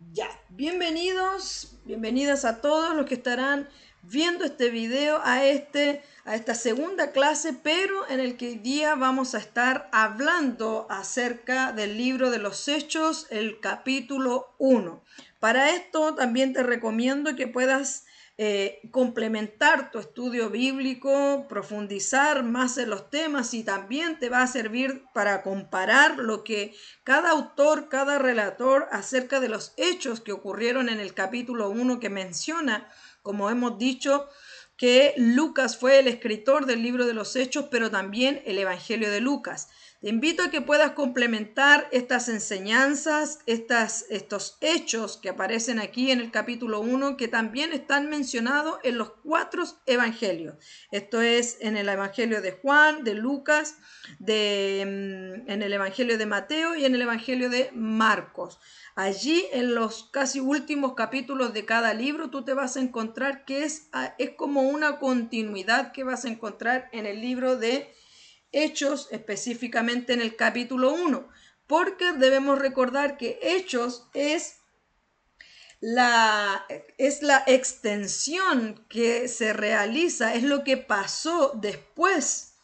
Ya, bienvenidas a todos los que estarán viendo este video a esta segunda clase, pero en el que hoy día vamos a estar hablando acerca del libro de los Hechos, el capítulo 1. Para esto también te recomiendo que puedas complementar tu estudio bíblico, profundizar más en los temas, y también te va a servir para comparar lo que cada autor, cada relator acerca de los hechos que ocurrieron en el capítulo 1 que menciona, como hemos dicho, que Lucas fue el escritor del libro de los Hechos, pero también el Evangelio de Lucas. Te invito a que puedas complementar estas enseñanzas, estos hechos que aparecen aquí en el capítulo 1, que también están mencionados en los 4 evangelios. Esto es en el Evangelio de Juan, de Lucas, en el Evangelio de Mateo y en el Evangelio de Marcos. Allí en los casi últimos capítulos de cada libro tú te vas a encontrar que es como una continuidad que vas a encontrar en el libro de Hechos, específicamente en el capítulo 1, porque debemos recordar que Hechos es la extensión que se realiza, es lo que pasó después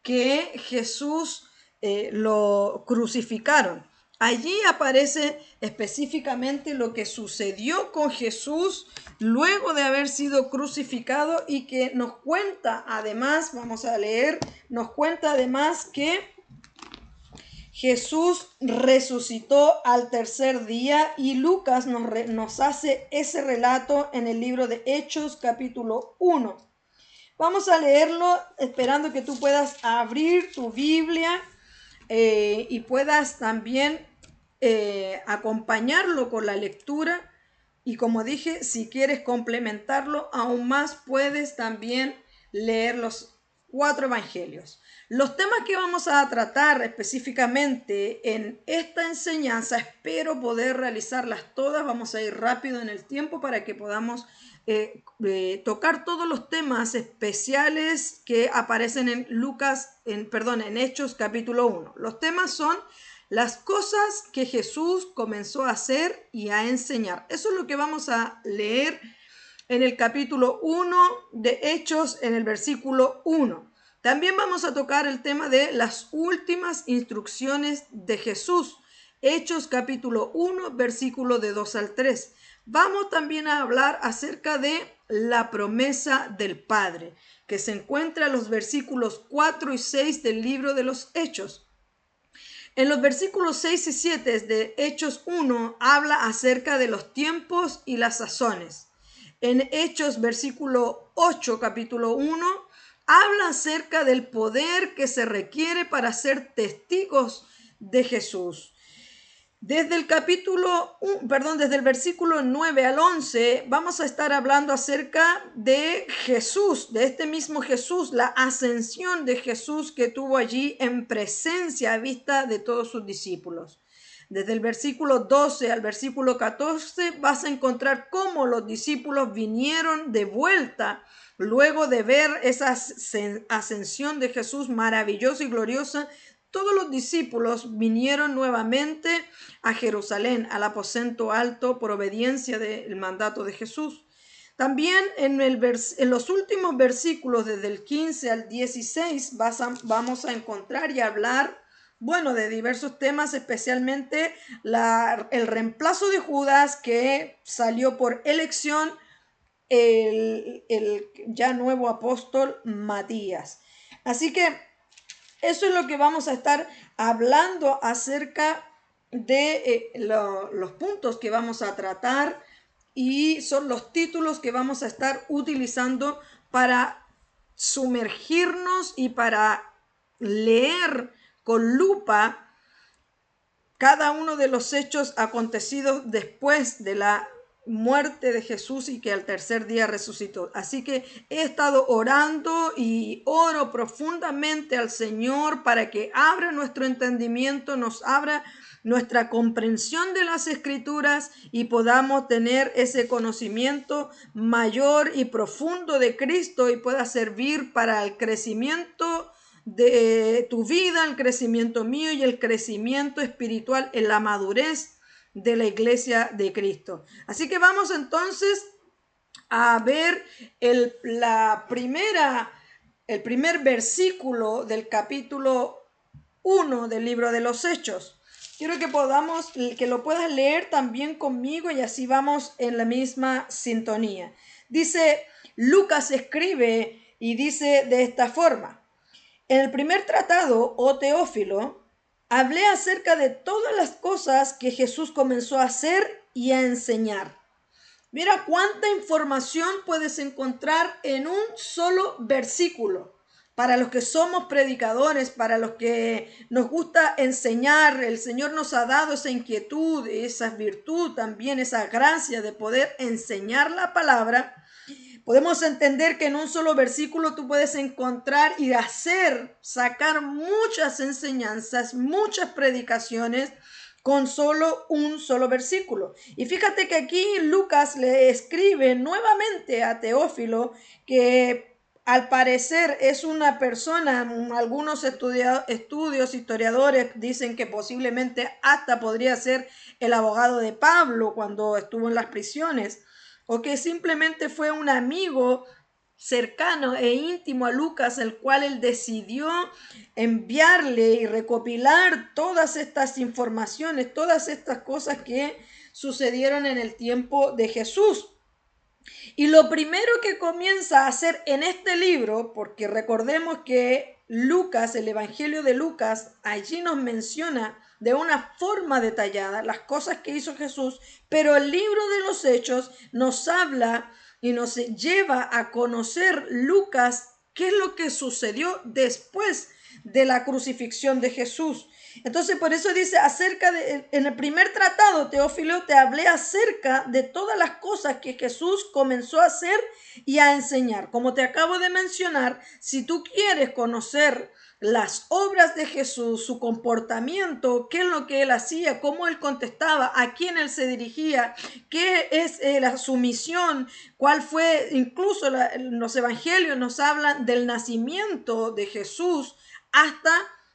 que Jesús lo crucificaron. Allí aparece específicamente lo que sucedió con Jesús luego de haber sido crucificado, y que nos cuenta además, vamos a leer, nos cuenta además que Jesús resucitó al tercer día, y Lucas nos hace ese relato en el libro de Hechos capítulo 1. Vamos a leerlo esperando que tú puedas abrir tu Biblia y puedas también acompañarlo con la lectura. Y como dije, si quieres complementarlo aún más, puedes también leer los 4 evangelios. Los temas que vamos a tratar específicamente en esta enseñanza, espero poder realizarlas todas. Vamos a ir rápido en el tiempo para que podamos tocar todos los temas especiales que aparecen en en Hechos capítulo 1. Los temas son las cosas que Jesús comenzó a hacer y a enseñar. Eso es lo que vamos a leer en el capítulo 1 de Hechos, en el versículo 1. También vamos a tocar el tema de las últimas instrucciones de Jesús. Hechos capítulo 1, versículo de 2 al 3. Vamos también a hablar acerca de la promesa del Padre, que se encuentra en los versículos 4 y 6 del libro de los Hechos. En los versículos 6 y 7 de Hechos 1 habla acerca de los tiempos y las sazones. En Hechos versículo 8, capítulo 1, habla acerca del poder que se requiere para ser testigos de Jesús. Desde el versículo 9 al 11 vamos a estar hablando acerca de Jesús, de este mismo Jesús, la ascensión de Jesús que tuvo allí en presencia a vista de todos sus discípulos. Desde el versículo 12 al versículo 14 vas a encontrar cómo los discípulos vinieron de vuelta luego de ver esa ascensión de Jesús maravillosa y gloriosa. Todos los discípulos vinieron nuevamente a Jerusalén, al aposento alto, por obediencia del mandato de Jesús. También en los últimos versículos, desde el 15 al 16, vamos a encontrar y hablar, de diversos temas, especialmente el reemplazo de Judas, que salió por elección el ya nuevo apóstol Matías. Así que eso es lo que vamos a estar hablando acerca de los puntos que vamos a tratar, y son los títulos que vamos a estar utilizando para sumergirnos y para leer con lupa cada uno de los hechos acontecidos después de la muerte de Jesús y que al tercer día resucitó. Así que he estado orando y oro profundamente al Señor para que abra nuestro entendimiento, nos abra nuestra comprensión de las Escrituras, y podamos tener ese conocimiento mayor y profundo de Cristo, y pueda servir para el crecimiento de tu vida, el crecimiento mío y el crecimiento espiritual en la madurez de la iglesia de Cristo. Así que vamos entonces a ver el primer versículo del capítulo 1 del libro de los Hechos. Quiero que lo puedas leer también conmigo y así vamos en la misma sintonía. Dice, Lucas escribe y dice de esta forma: en el primer tratado, oh Teófilo, hablé acerca de todas las cosas que Jesús comenzó a hacer y a enseñar. Mira cuánta información puedes encontrar en un solo versículo. Para los que somos predicadores, para los que nos gusta enseñar, el Señor nos ha dado esa inquietud, esa virtud, también esa gracia de poder enseñar la palabra. Podemos entender que en un solo versículo tú puedes encontrar y sacar muchas enseñanzas, muchas predicaciones con solo un solo versículo. Y fíjate que aquí Lucas le escribe nuevamente a Teófilo, que al parecer es una persona, algunos estudios, historiadores dicen que posiblemente hasta podría ser el abogado de Pablo cuando estuvo en las prisiones, o que simplemente fue un amigo cercano e íntimo a Lucas, el cual él decidió enviarle y recopilar todas estas informaciones, todas estas cosas que sucedieron en el tiempo de Jesús. Y lo primero que comienza a hacer en este libro, porque recordemos que Lucas, el Evangelio de Lucas, allí nos menciona de una forma detallada las cosas que hizo Jesús, pero el libro de los Hechos nos habla y nos lleva a conocer Lucas qué es lo que sucedió después de la crucifixión de Jesús. Entonces, por eso dice en el primer tratado, Teófilo, te hablé acerca de todas las cosas que Jesús comenzó a hacer y a enseñar. Como te acabo de mencionar, si tú quieres conocer las obras de Jesús, su comportamiento, qué es lo que él hacía, cómo él contestaba, a quién él se dirigía, qué es su misión, cuál fue, incluso los evangelios nos hablan del nacimiento de Jesús hasta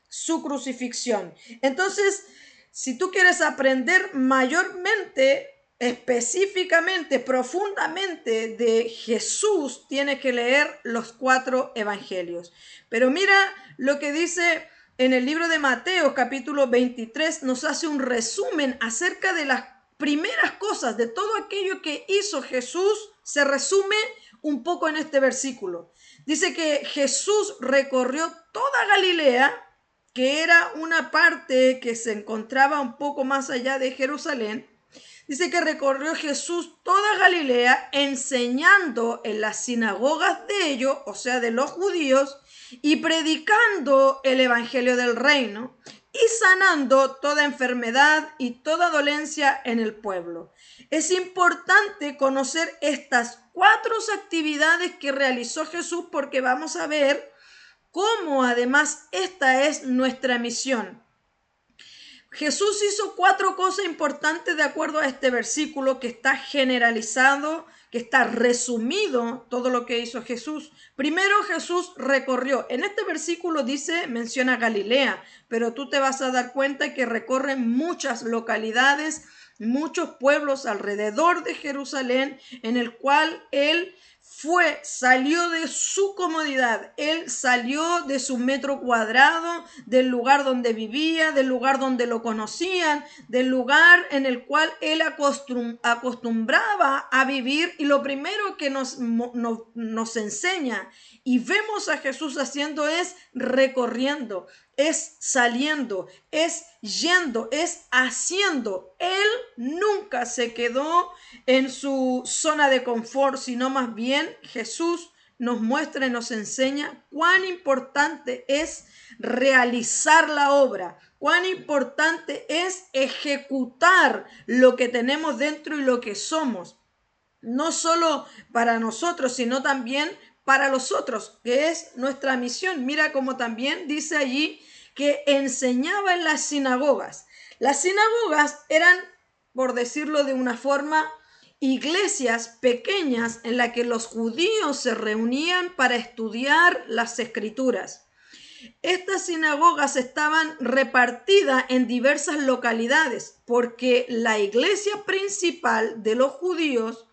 su crucifixión. Entonces, si tú quieres aprender mayormente, específicamente, profundamente de Jesús, tienes que leer los 4 evangelios. Pero mira lo que dice en el libro de Mateo, capítulo 23, nos hace un resumen acerca de las primeras cosas, de todo aquello que hizo Jesús, se resume un poco en este versículo. Dice que Jesús recorrió toda Galilea, que era una parte que se encontraba un poco más allá de Jerusalén. Dice que recorrió Jesús toda Galilea, enseñando en las sinagogas de ellos, o sea, de los judíos, y predicando el evangelio del reino, y sanando toda enfermedad y toda dolencia en el pueblo. Es importante conocer estas 4 actividades que realizó Jesús, porque vamos a ver cómo además esta es nuestra misión. Jesús hizo 4 cosas importantes de acuerdo a este versículo que está generalizado, que está resumido todo lo que hizo Jesús. Primero, Jesús recorrió. En este versículo menciona Galilea, pero tú te vas a dar cuenta que recorre muchas localidades, muchos pueblos alrededor de Jerusalén, en el cual él salió de su comodidad, él salió de su metro cuadrado, del lugar donde vivía, del lugar donde lo conocían, del lugar en el cual él acostumbraba a vivir. Y lo primero que nos enseña y vemos a Jesús haciendo es recorriendo, es saliendo, es yendo, es haciendo. Él nunca se quedó en su zona de confort, sino más bien Jesús nos muestra y nos enseña cuán importante es realizar la obra, cuán importante es ejecutar lo que tenemos dentro y lo que somos, no solo para nosotros, sino también para los otros, que es nuestra misión. Mira cómo también dice allí que enseñaba en las sinagogas. Las sinagogas eran, por decirlo de una forma, iglesias pequeñas en las que los judíos se reunían para estudiar las escrituras. Estas sinagogas estaban repartidas en diversas localidades porque la iglesia principal de los judíos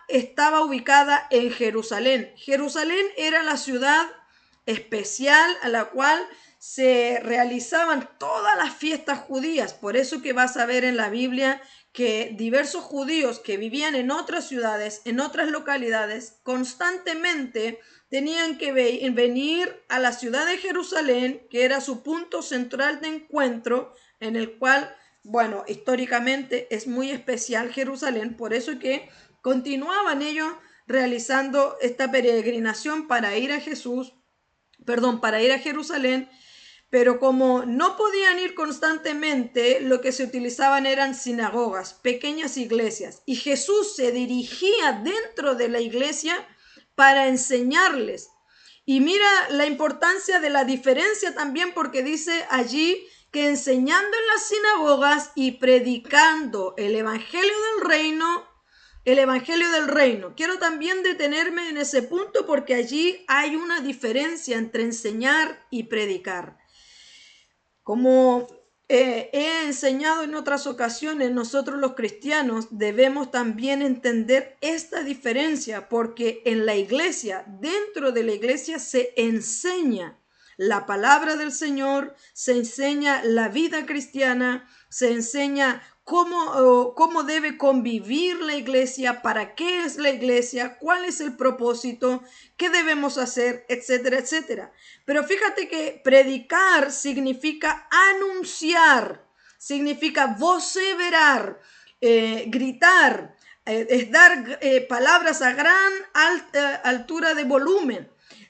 estaba ubicada en Jerusalén. Jerusalén era la ciudad especial a la cual se realizaban todas las fiestas judías. Por eso que vas a ver en la Biblia que diversos judíos que vivían en otras ciudades, en otras localidades, constantemente tenían que venir a la ciudad de Jerusalén, que era su punto central de encuentro, en el cual, bueno, históricamente es muy especial Jerusalén, por eso que continuaban ellos realizando esta peregrinación para ir a para ir a Jerusalén, pero como no podían ir constantemente, lo que se utilizaban eran sinagogas, pequeñas iglesias, y Jesús se dirigía dentro de la iglesia para enseñarles. Y mira la importancia de la diferencia también, porque dice allí que enseñando en las sinagogas y predicando el evangelio del reino. Quiero también detenerme en ese punto porque allí hay una diferencia entre enseñar y predicar. Como he enseñado en otras ocasiones, nosotros los cristianos debemos también entender esta diferencia porque en la iglesia, dentro de la iglesia se enseña la palabra del Señor, se enseña la vida cristiana, se enseña cómo debe convivir la iglesia, para qué es la iglesia, cuál es el propósito, qué debemos hacer, etcétera, etcétera. Pero fíjate que predicar significa anunciar, significa vociferar, gritar, es dar palabras a gran altura de volumen,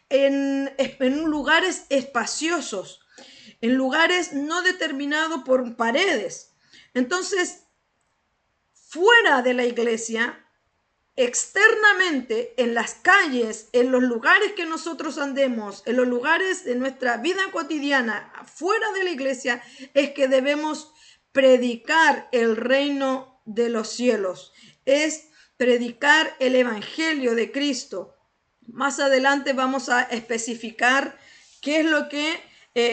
en lugares espaciosos, en lugares no determinados por paredes. Entonces, fuera de la iglesia, externamente, en las calles, en los lugares que nosotros andemos, en los lugares de nuestra vida cotidiana, fuera de la iglesia, es que debemos predicar el reino de los cielos. Es predicar el evangelio de Cristo. Más adelante vamos a especificar qué es lo que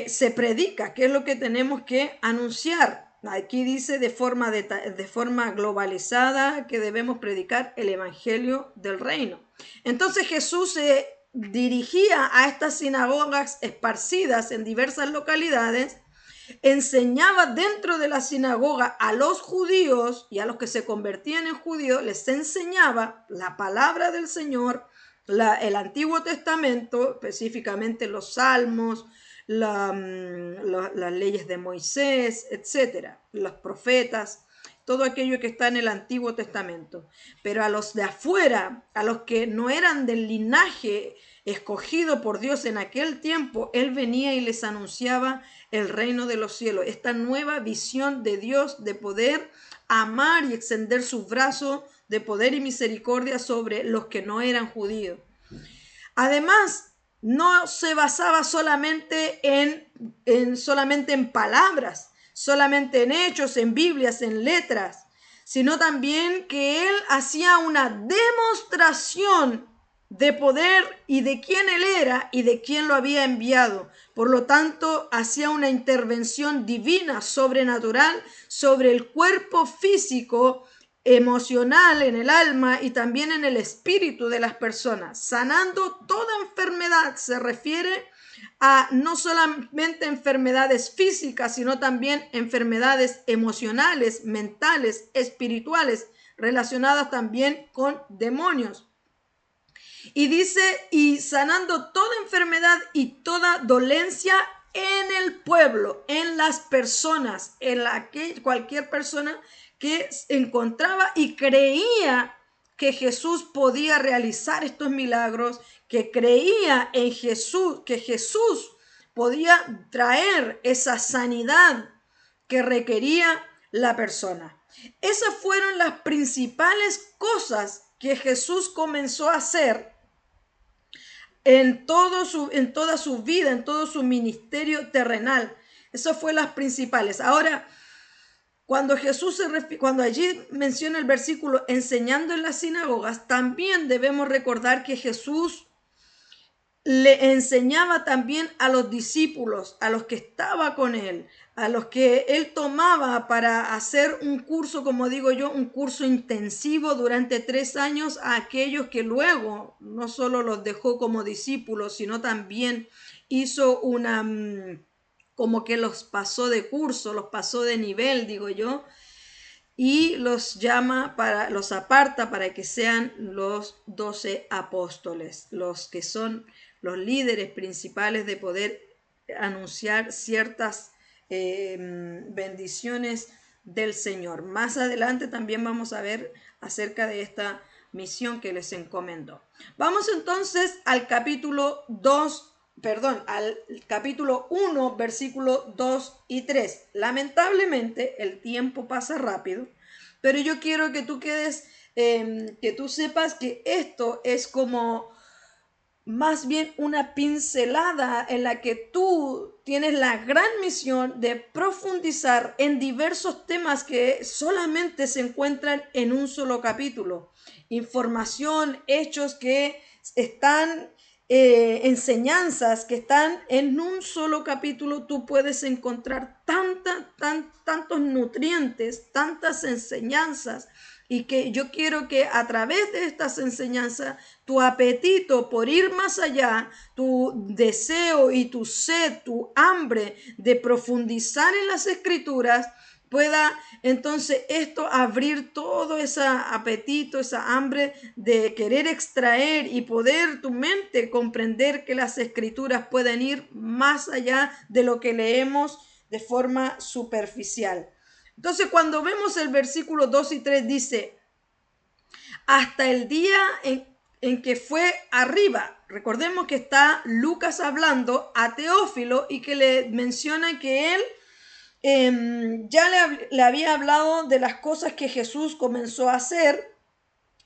se predica, qué es lo que tenemos que anunciar. Aquí dice de forma globalizada que debemos predicar el evangelio del reino. Entonces Jesús se dirigía a estas sinagogas esparcidas en diversas localidades, enseñaba dentro de la sinagoga a los judíos y a los que se convertían en judíos, les enseñaba la palabra del Señor, el Antiguo Testamento, específicamente los Salmos, las leyes de Moisés, etcétera, los profetas, todo aquello que está en el Antiguo Testamento. Pero a los de afuera, a los que no eran del linaje escogido por Dios en aquel tiempo, Él venía y les anunciaba el reino de los cielos, esta nueva visión de Dios de poder amar y extender sus brazos de poder y misericordia sobre los que no eran judíos. Además, no se basaba solamente en palabras, solamente en hechos, en Biblias, en letras, sino también que él hacía una demostración de poder y de quién él era y de quién lo había enviado. Por lo tanto, hacía una intervención divina, sobrenatural, sobre el cuerpo físico, emocional, en el alma y también en el espíritu de las personas, sanando toda enfermedad. Se refiere a no solamente enfermedades físicas, sino también enfermedades emocionales, mentales, espirituales, relacionadas también con demonios. Y dice, y sanando toda enfermedad y toda dolencia en el pueblo, en las personas, cualquier persona que encontraba y creía que Jesús podía realizar estos milagros, que creía en Jesús, que Jesús podía traer esa sanidad que requería la persona. Esas fueron las principales cosas que Jesús comenzó a hacer en toda su vida, en todo su ministerio terrenal. Esas fueron las principales. Ahora, cuando allí menciona el versículo enseñando en las sinagogas, también debemos recordar que Jesús le enseñaba también a los discípulos, a los que estaba con él, a los que él tomaba para hacer un curso, como digo yo, un curso intensivo durante 3 años, a aquellos que luego no solo los dejó como discípulos, sino también hizo una, como que los pasó de curso, los pasó de nivel, digo yo, y los llama los aparta para que sean los 12 apóstoles, los que son los líderes principales de poder anunciar ciertas bendiciones del Señor. Más adelante también vamos a ver acerca de esta misión que les encomendó. Vamos entonces al capítulo 2, al capítulo 1, versículo 2 y 3. Lamentablemente el tiempo pasa rápido, pero yo quiero que tú quedes, que tú sepas que esto es como más bien una pincelada en la que tú tienes la gran misión de profundizar en diversos temas que solamente se encuentran en un solo capítulo. Información, hechos que están, enseñanzas que están en un solo capítulo. Tú puedes encontrar tantos nutrientes, tantas enseñanzas, y que yo quiero que a través de estas enseñanzas tu apetito por ir más allá, tu deseo y tu sed, tu hambre de profundizar en las escrituras, pueda entonces esto abrir todo ese apetito, esa hambre de querer extraer y poder tu mente comprender que las escrituras pueden ir más allá de lo que leemos de forma superficial. Entonces, cuando vemos el versículo 2 y 3 dice, hasta el día en que fue arriba. Recordemos que está Lucas hablando a Teófilo y que le menciona que él ya le había hablado de las cosas que Jesús comenzó a hacer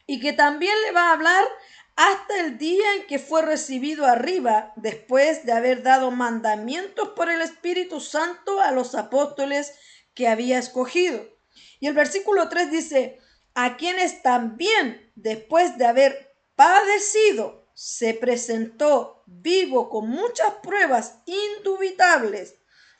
y que también le va a hablar hasta el día en que fue recibido arriba, después de haber dado mandamientos por el Espíritu Santo a los apóstoles que había escogido. Y el versículo 3 dice, a quienes también, después de haber padecido, se presentó vivo con muchas pruebas indubitables,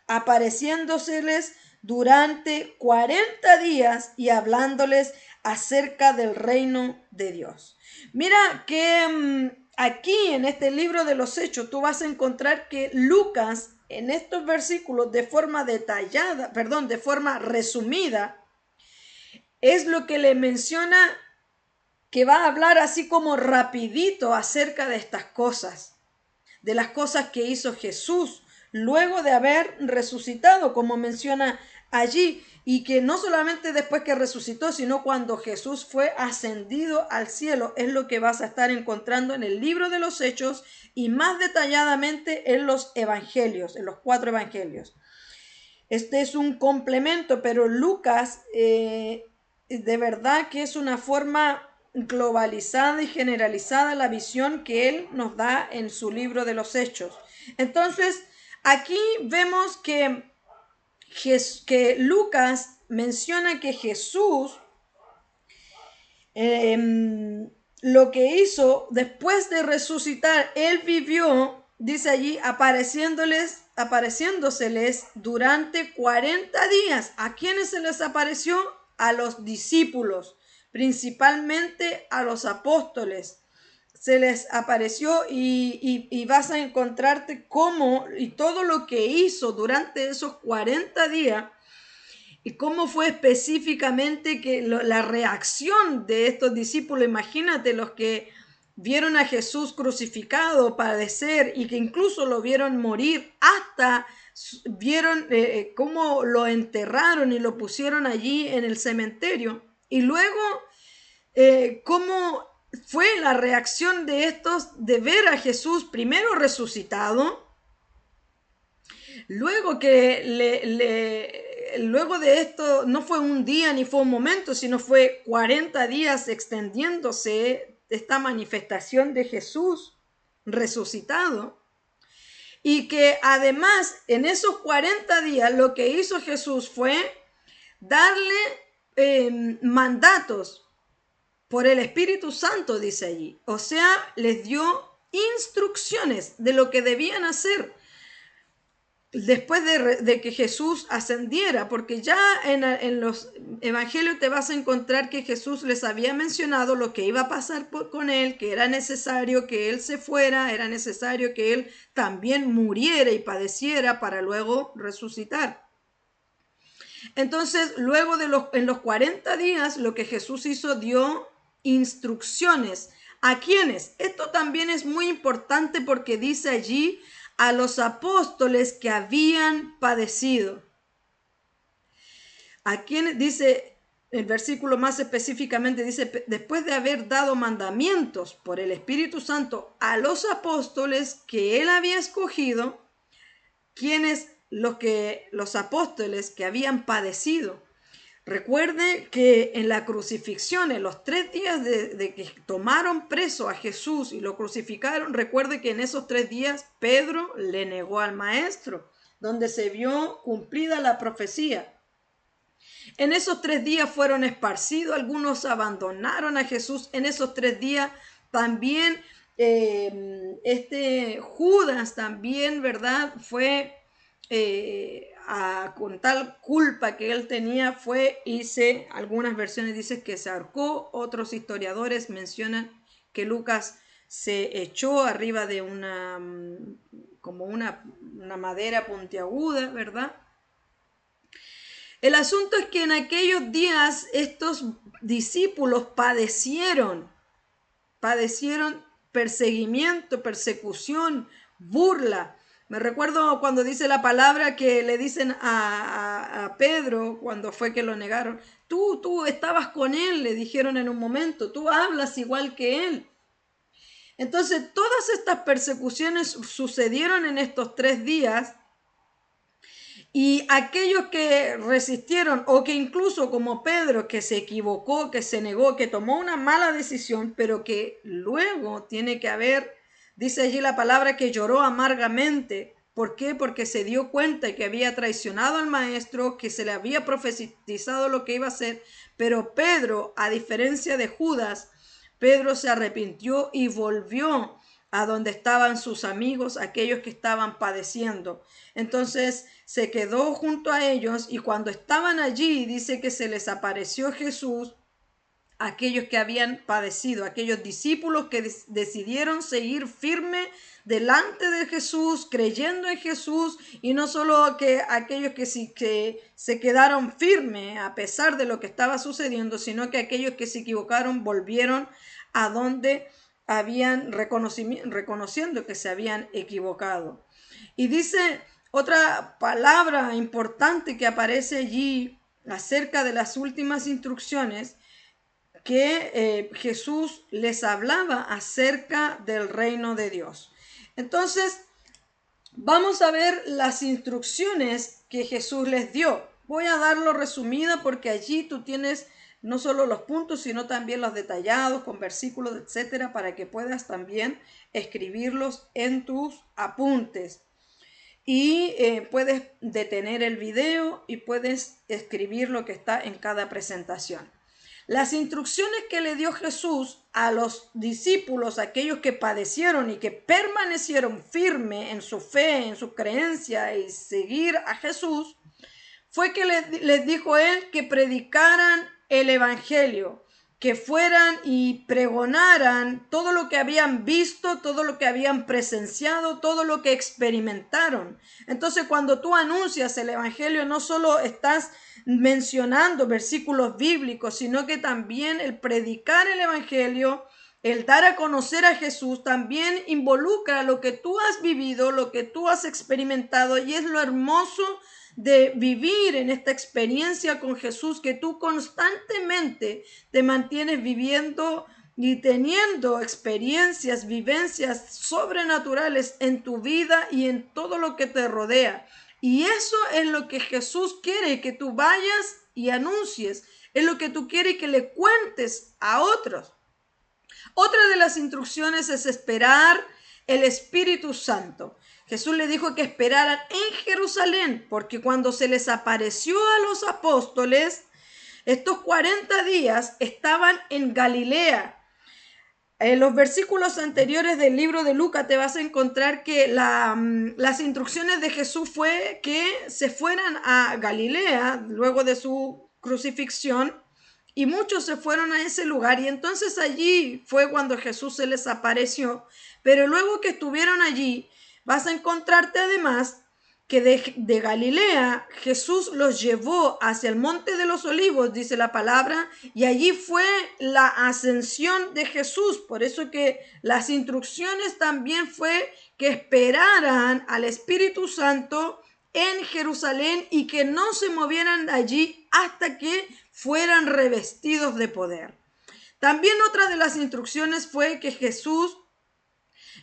apareciéndoseles durante 40 días y hablándoles acerca del reino de Dios. Mira que aquí en este libro de los Hechos tú vas a encontrar que Lucas en estos versículos de forma detallada, de forma resumida, es lo que le menciona, que va a hablar así como rapidito acerca de estas cosas, de las cosas que hizo Jesús luego de haber resucitado, como menciona allí, y que no solamente después que resucitó, sino cuando Jesús fue ascendido al cielo, es lo que vas a estar encontrando en el libro de los Hechos y más detalladamente en los evangelios, en los 4 evangelios. Este es un complemento, pero Lucas de verdad que es una forma globalizada y generalizada la visión que él nos da en su libro de los Hechos. Entonces, aquí vemos que Lucas menciona que Jesús lo que hizo después de resucitar, él vivió, dice allí, apareciéndoseles durante 40 días. ¿A quiénes se les apareció? A los discípulos, principalmente a los apóstoles. Se les apareció y vas a encontrarte cómo y todo lo que hizo durante esos 40 días y cómo fue específicamente que la reacción de estos discípulos. Imagínate los que vieron a Jesús crucificado, padecer y que incluso lo vieron morir, hasta vieron cómo lo enterraron y lo pusieron allí en el cementerio. Y luego cómo fue la reacción de estos de ver a Jesús primero resucitado, luego que luego de esto no fue un día ni fue un momento, sino fue 40 días extendiéndose esta manifestación de Jesús resucitado. Y que además en esos 40 días lo que hizo Jesús fue darle mandatos por el Espíritu Santo, dice allí. O sea, les dio instrucciones de lo que debían hacer después de que Jesús ascendiera, porque ya en los evangelios te vas a encontrar que Jesús les había mencionado lo que iba a pasar con él, que era necesario que él se fuera, era necesario que él también muriera y padeciera para luego resucitar. Entonces, luego en los 40 días, lo que Jesús hizo, dio instrucciones. ¿A quiénes? Esto también es muy importante porque dice allí a los apóstoles que habían padecido. ¿A quiénes? Dice el versículo más específicamente, dice, después de haber dado mandamientos por el Espíritu Santo a los apóstoles que él había escogido, quienes los apóstoles que habían padecido. Recuerde que en la crucifixión, en los 3 días de que tomaron preso a Jesús y lo crucificaron, recuerde que en esos 3 días Pedro le negó al maestro, donde se vio cumplida la profecía. En esos 3 días fueron esparcidos, algunos abandonaron a Jesús. En esos 3 días también Judas también, ¿verdad? Fue con tal culpa que él tenía, algunas versiones dicen que se ahorcó, otros historiadores mencionan que Lucas se echó arriba de como una madera puntiaguda, ¿verdad? El asunto es que en aquellos días estos discípulos padecieron perseguimiento, persecución, burla. Me recuerdo cuando dice la palabra que le dicen a Pedro, cuando fue que lo negaron, tú estabas con él, le dijeron en un momento, tú hablas igual que él. Entonces, todas estas persecuciones sucedieron en estos 3 días. Y aquellos que resistieron, o que incluso como Pedro, que se equivocó, que se negó, que tomó una mala decisión, pero que luego tiene que haber, dice allí la palabra, que lloró amargamente. ¿Por qué? Porque se dio cuenta que había traicionado al maestro, que se le había profetizado lo que iba a hacer. Pero Pedro, a diferencia de Judas, Pedro se arrepintió y volvió a donde estaban sus amigos, aquellos que estaban padeciendo. Entonces se quedó junto a ellos y cuando estaban allí dice que se les apareció Jesús, aquellos que habían padecido, aquellos discípulos que decidieron seguir firme delante de Jesús, creyendo en Jesús, y no solo que aquellos que se quedaron firmes a pesar de lo que estaba sucediendo, sino que aquellos que se equivocaron volvieron a donde habían reconociendo que se habían equivocado. Y dice otra palabra importante que aparece allí acerca de las últimas instrucciones, que Jesús les hablaba acerca del reino de Dios. Entonces, vamos a ver las instrucciones que Jesús les dio. Voy a darlo resumida porque allí tú tienes no solo los puntos, sino también los detallados con versículos, etcétera, para que puedas también escribirlos en tus apuntes. Y puedes detener el video y puedes escribir lo que está en cada presentación. Las instrucciones que le dio Jesús a los discípulos, aquellos que padecieron y que permanecieron firmes en su fe, en su creencia y seguir a Jesús, fue que les dijo él que predicaran el evangelio, que fueran y pregonaran todo lo que habían visto, todo lo que habían presenciado, todo lo que experimentaron. Entonces, cuando tú anuncias el evangelio, no solo estás mencionando versículos bíblicos, sino que también el predicar el evangelio, el dar a conocer a Jesús, también involucra lo que tú has vivido, lo que tú has experimentado, y es lo hermoso de vivir en esta experiencia con Jesús, que tú constantemente te mantienes viviendo y teniendo experiencias, vivencias sobrenaturales en tu vida y en todo lo que te rodea. Y eso es lo que Jesús quiere que tú vayas y anuncies, es lo que tú quieres que le cuentes a otros. Otra de las instrucciones es esperar el Espíritu Santo. Jesús le dijo que esperaran en Jerusalén, porque cuando se les apareció a los apóstoles, estos 40 días estaban en Galilea. En los versículos anteriores del libro de Lucas te vas a encontrar que las instrucciones de Jesús fue que se fueran a Galilea luego de su crucifixión, y muchos se fueron a ese lugar, y entonces allí fue cuando Jesús se les apareció. Pero luego que estuvieron allí, vas a encontrarte además que de Galilea Jesús los llevó hacia el monte de los olivos, dice la palabra, y allí fue la ascensión de Jesús. Por eso que las instrucciones también fue que esperaran al Espíritu Santo en Jerusalén y que no se movieran allí hasta que fueran revestidos de poder. También otra de las instrucciones fue que Jesús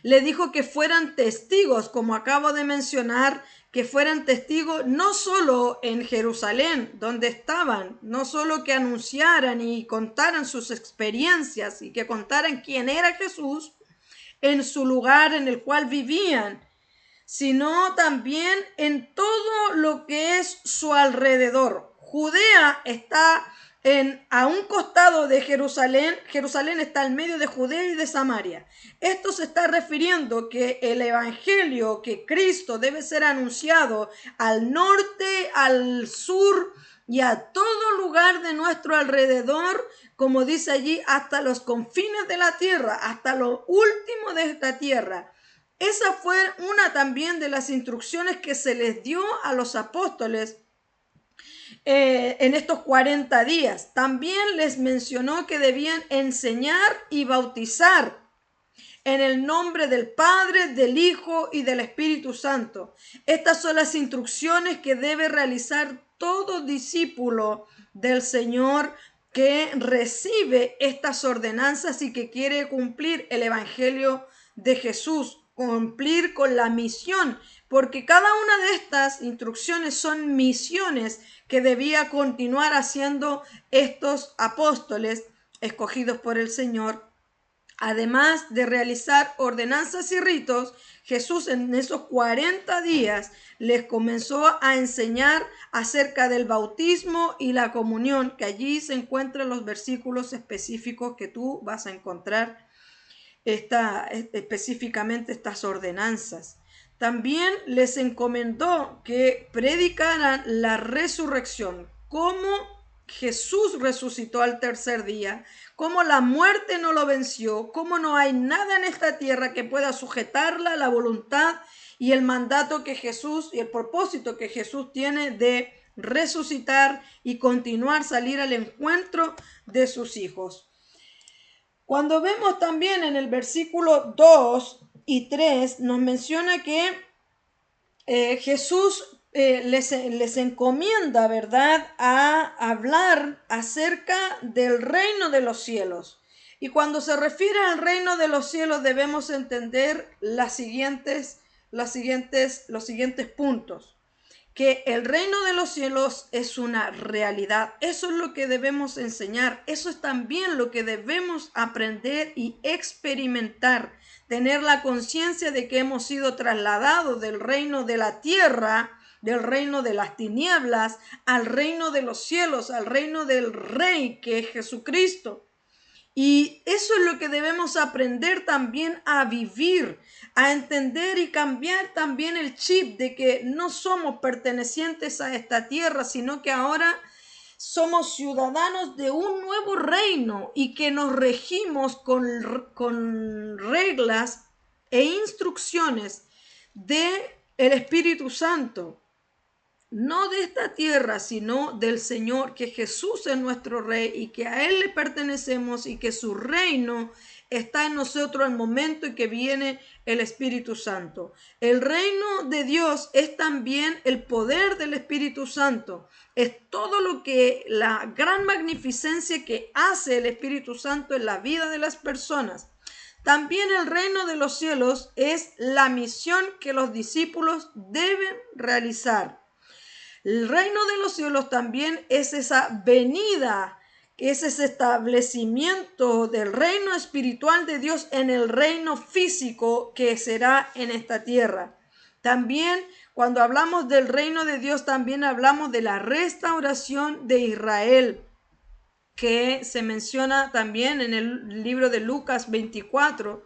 le dijo que fueran testigos, como acabo de mencionar, que fueran testigos no solo en Jerusalén, donde estaban, no solo que anunciaran y contaran sus experiencias y que contaran quién era Jesús en su lugar en el cual vivían, sino también en todo lo que es su alrededor. Judea está a un costado de Jerusalén. Jerusalén está en medio de Judea y de Samaria. Esto se está refiriendo que el evangelio, que Cristo debe ser anunciado al norte, al sur y a todo lugar de nuestro alrededor, como dice allí, hasta los confines de la tierra, hasta lo último de esta tierra. Esa fue una también de las instrucciones que se les dio a los apóstoles en estos 40 días. También les mencionó que debían enseñar y bautizar en el nombre del Padre, del Hijo y del Espíritu Santo. Estas son las instrucciones que debe realizar todo discípulo del Señor que recibe estas ordenanzas y que quiere cumplir el Evangelio de Jesús, cumplir con la misión, porque cada una de estas instrucciones son misiones que debía continuar haciendo estos apóstoles escogidos por el Señor. Además de realizar ordenanzas y ritos, Jesús en esos 40 días les comenzó a enseñar acerca del bautismo y la comunión, que allí se encuentran los versículos específicos que tú vas a encontrar específicamente estas ordenanzas. También les encomendó que predicaran la resurrección, cómo Jesús resucitó al tercer día, cómo la muerte no lo venció, cómo no hay nada en esta tierra que pueda sujetarla a la voluntad y el mandato que Jesús y el propósito que Jesús tiene de resucitar y continuar salir al encuentro de sus hijos. Cuando vemos también en el versículo 2 y 3, nos menciona que Jesús les encomienda, ¿verdad?, a hablar acerca del reino de los cielos. Y cuando se refiere al reino de los cielos debemos entender los siguientes puntos. Que el reino de los cielos es una realidad. Eso es lo que debemos enseñar. Eso es también lo que debemos aprender y experimentar. Tener la conciencia de que hemos sido trasladados del reino de la tierra, del reino de las tinieblas, al reino de los cielos, al reino del Rey que es Jesucristo. Y eso es lo que debemos aprender también a vivir, a entender y cambiar también el chip de que no somos pertenecientes a esta tierra, sino que ahora somos ciudadanos de un nuevo reino y que nos regimos con reglas e instrucciones del Espíritu Santo. No de esta tierra, sino del Señor, que Jesús es nuestro Rey y que a Él le pertenecemos y que su reino está en nosotros al momento en que viene el Espíritu Santo. El reino de Dios es también el poder del Espíritu Santo. Es todo lo que, la gran magnificencia que hace el Espíritu Santo en la vida de las personas. También el reino de los cielos es la misión que los discípulos deben realizar. El reino de los cielos también es esa venida, es ese establecimiento del reino espiritual de Dios en el reino físico que será en esta tierra. También cuando hablamos del reino de Dios, también hablamos de la restauración de Israel. que se menciona también en el libro de Lucas 24.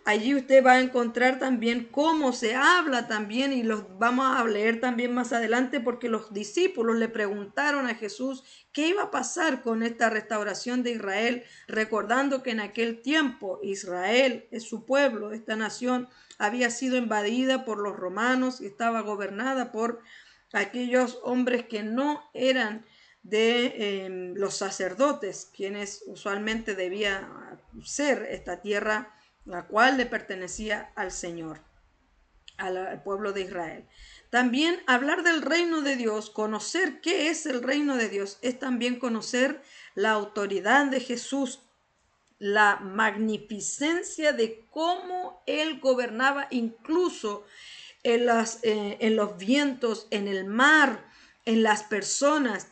Allí usted va a encontrar también cómo se habla también, y los vamos a leer también más adelante, porque los discípulos le preguntaron a Jesús qué iba a pasar con esta restauración de Israel, recordando que en aquel tiempo Israel es su pueblo, esta nación había sido invadida por los romanos y estaba gobernada por aquellos hombres que no eran de los sacerdotes, quienes usualmente debía ser esta tierra la cual le pertenecía al Señor, al pueblo de Israel. También hablar del reino de Dios, conocer qué es el reino de Dios, es también conocer la autoridad de Jesús, la magnificencia de cómo Él gobernaba incluso en los vientos, en el mar, en las personas,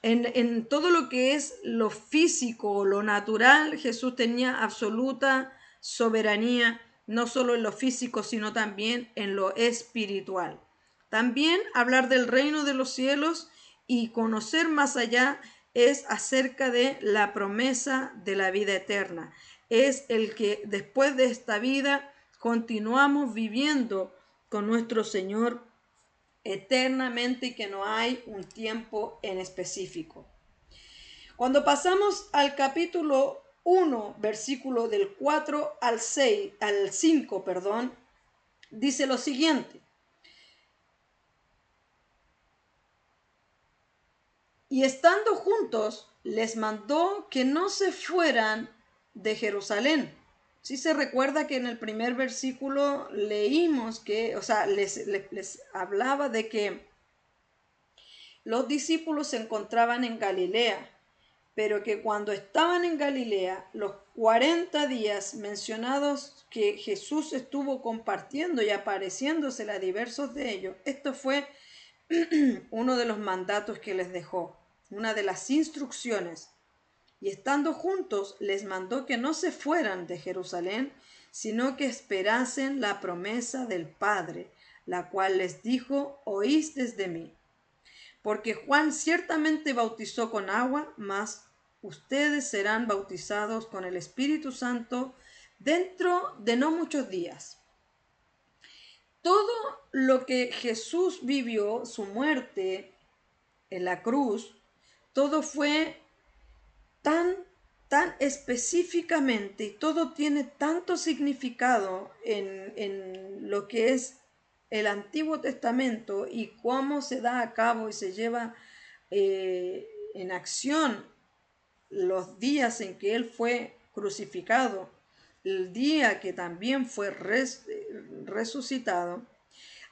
en todo lo que es lo físico, lo natural. Jesús tenía absoluta soberanía, no solo en lo físico, sino también en lo espiritual. También hablar del reino de los cielos y conocer más allá es acerca de la promesa de la vida eterna. Es el que después de esta vida continuamos viviendo con nuestro Señor eternamente y que no hay un tiempo en específico. Cuando pasamos al capítulo 1, versículo del 4 al 6, al 5, perdón, dice lo siguiente: y estando juntos, les mandó que no se fueran de Jerusalén. Si se recuerda que en el primer versículo leímos que, o sea, les hablaba de que los discípulos se encontraban en Galilea, pero que cuando estaban en Galilea, los 40 días mencionados que Jesús estuvo compartiendo y apareciéndose a diversos de ellos, esto fue uno de los mandatos que les dejó, una de las instrucciones. Y estando juntos, les mandó que no se fueran de Jerusalén, sino que esperasen la promesa del Padre, la cual les dijo: oísteis de mí. Porque Juan ciertamente bautizó con agua, mas ustedes serán bautizados con el Espíritu Santo dentro de no muchos días. Todo lo que Jesús vivió, su muerte en la cruz, todo fue tan específicamente, y todo tiene tanto significado en lo que es el Antiguo Testamento y cómo se da a cabo y se lleva en acción los días en que Él fue crucificado, el día que también fue resucitado,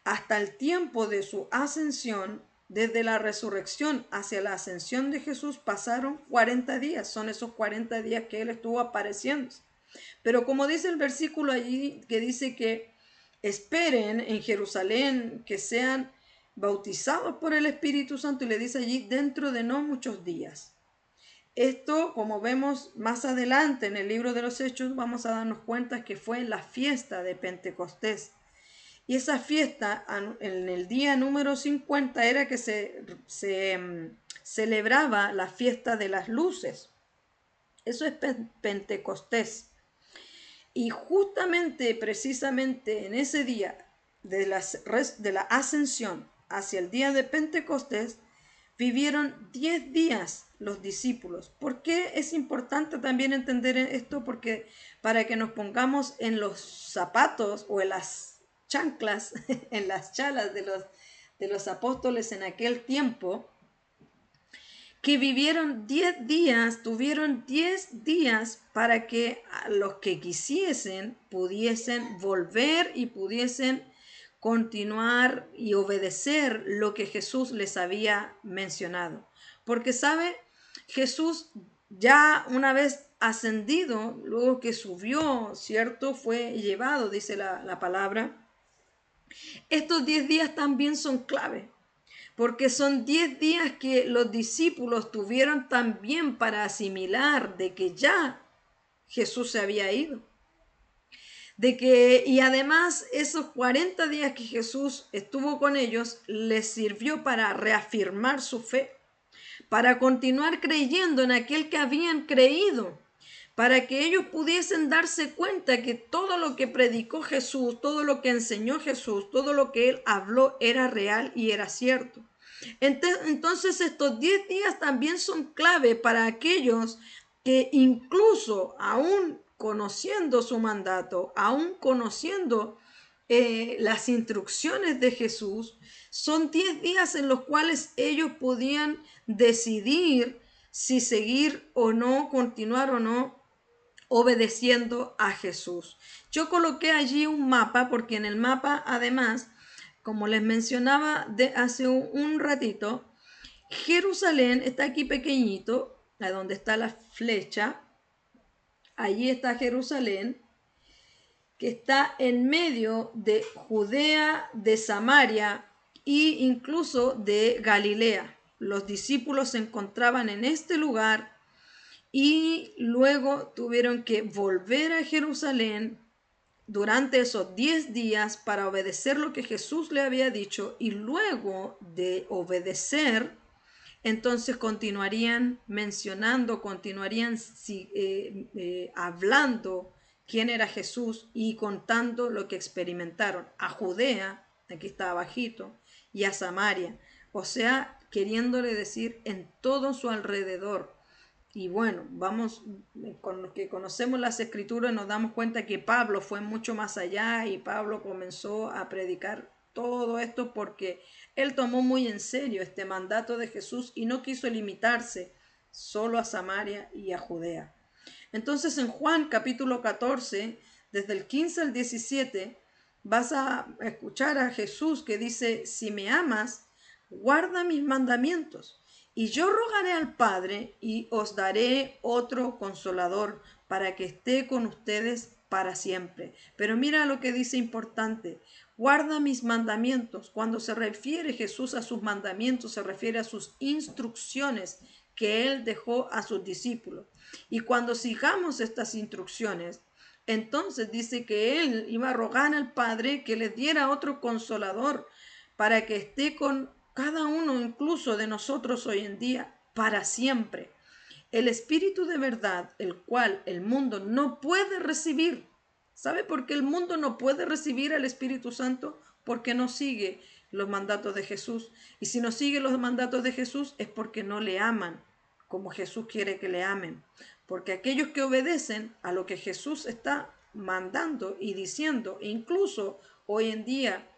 hasta el tiempo de su ascensión. Desde la resurrección hacia la ascensión de Jesús pasaron 40 días. Son esos 40 días que Él estuvo apareciendo. Pero como dice el versículo allí, que dice que esperen en Jerusalén, que sean bautizados por el Espíritu Santo, y le dice allí: dentro de no muchos días. Esto, como vemos más adelante en el libro de los Hechos, vamos a darnos cuenta que fue en la fiesta de Pentecostés. Y esa fiesta, en el día número 50, era que se celebraba la fiesta de las luces. Eso es Pentecostés. Y justamente, precisamente en ese día de la ascensión hacia el día de Pentecostés, vivieron 10 días los discípulos. ¿Por qué es importante también entender esto? Porque para que nos pongamos en los zapatos o en las chanclas, en las chalas de los apóstoles en aquel tiempo, que vivieron 10 días, tuvieron 10 días para que los que quisiesen pudiesen volver y pudiesen continuar y obedecer lo que Jesús les había mencionado. Porque, ¿sabe? Jesús ya una vez ascendido, luego que subió, ¿cierto? Fue llevado, dice la palabra. Estos 10 días también son clave, porque son 10 días que los discípulos tuvieron también para asimilar de que ya Jesús se había ido. Y además esos 40 días que Jesús estuvo con ellos les sirvió para reafirmar su fe, para continuar creyendo en aquel que habían creído, para que ellos pudiesen darse cuenta que todo lo que predicó Jesús, todo lo que enseñó Jesús, todo lo que él habló era real y era cierto. Entonces estos 10 días también son clave para aquellos que incluso aún conociendo su mandato, aún conociendo las instrucciones de Jesús, son 10 días en los cuales ellos podían decidir si seguir o no, continuar o no obedeciendo a Jesús. Yo coloqué allí un mapa porque en el mapa además, como les mencionaba hace un ratito, Jerusalén está aquí pequeñito, a donde está la flecha. Allí está Jerusalén, que está en medio de Judea, de Samaria e incluso de Galilea. Los discípulos se encontraban en este lugar y luego tuvieron que volver a Jerusalén durante esos 10 días para obedecer lo que Jesús le había dicho, y luego de obedecer, entonces continuarían mencionando, continuarían hablando quién era Jesús y contando lo que experimentaron a Judea, aquí está abajito, y a Samaria, o sea, queriéndole decir en todo su alrededor. Y bueno, vamos, con los que conocemos las escrituras nos damos cuenta que Pablo fue mucho más allá y Pablo comenzó a predicar todo esto porque él tomó muy en serio este mandato de Jesús y no quiso limitarse solo a Samaria y a Judea. Entonces en Juan capítulo 14, desde el 15 al 17, vas a escuchar a Jesús que dice, si me amas, guarda mis mandamientos. Y yo rogaré al Padre y os daré otro consolador para que esté con ustedes para siempre. Pero mira lo que dice importante. Guarda mis mandamientos. Cuando se refiere Jesús a sus mandamientos, se refiere a sus instrucciones que él dejó a sus discípulos. Y cuando sigamos estas instrucciones, entonces dice que él iba a rogar al Padre que les diera otro consolador para que esté con cada uno incluso de nosotros hoy en día para siempre. El Espíritu de verdad, el cual el mundo no puede recibir. ¿Sabe por qué el mundo no puede recibir al Espíritu Santo? Porque no sigue los mandatos de Jesús. Y si no sigue los mandatos de Jesús es porque no le aman como Jesús quiere que le amen. Porque aquellos que obedecen a lo que Jesús está mandando y diciendo, incluso hoy en día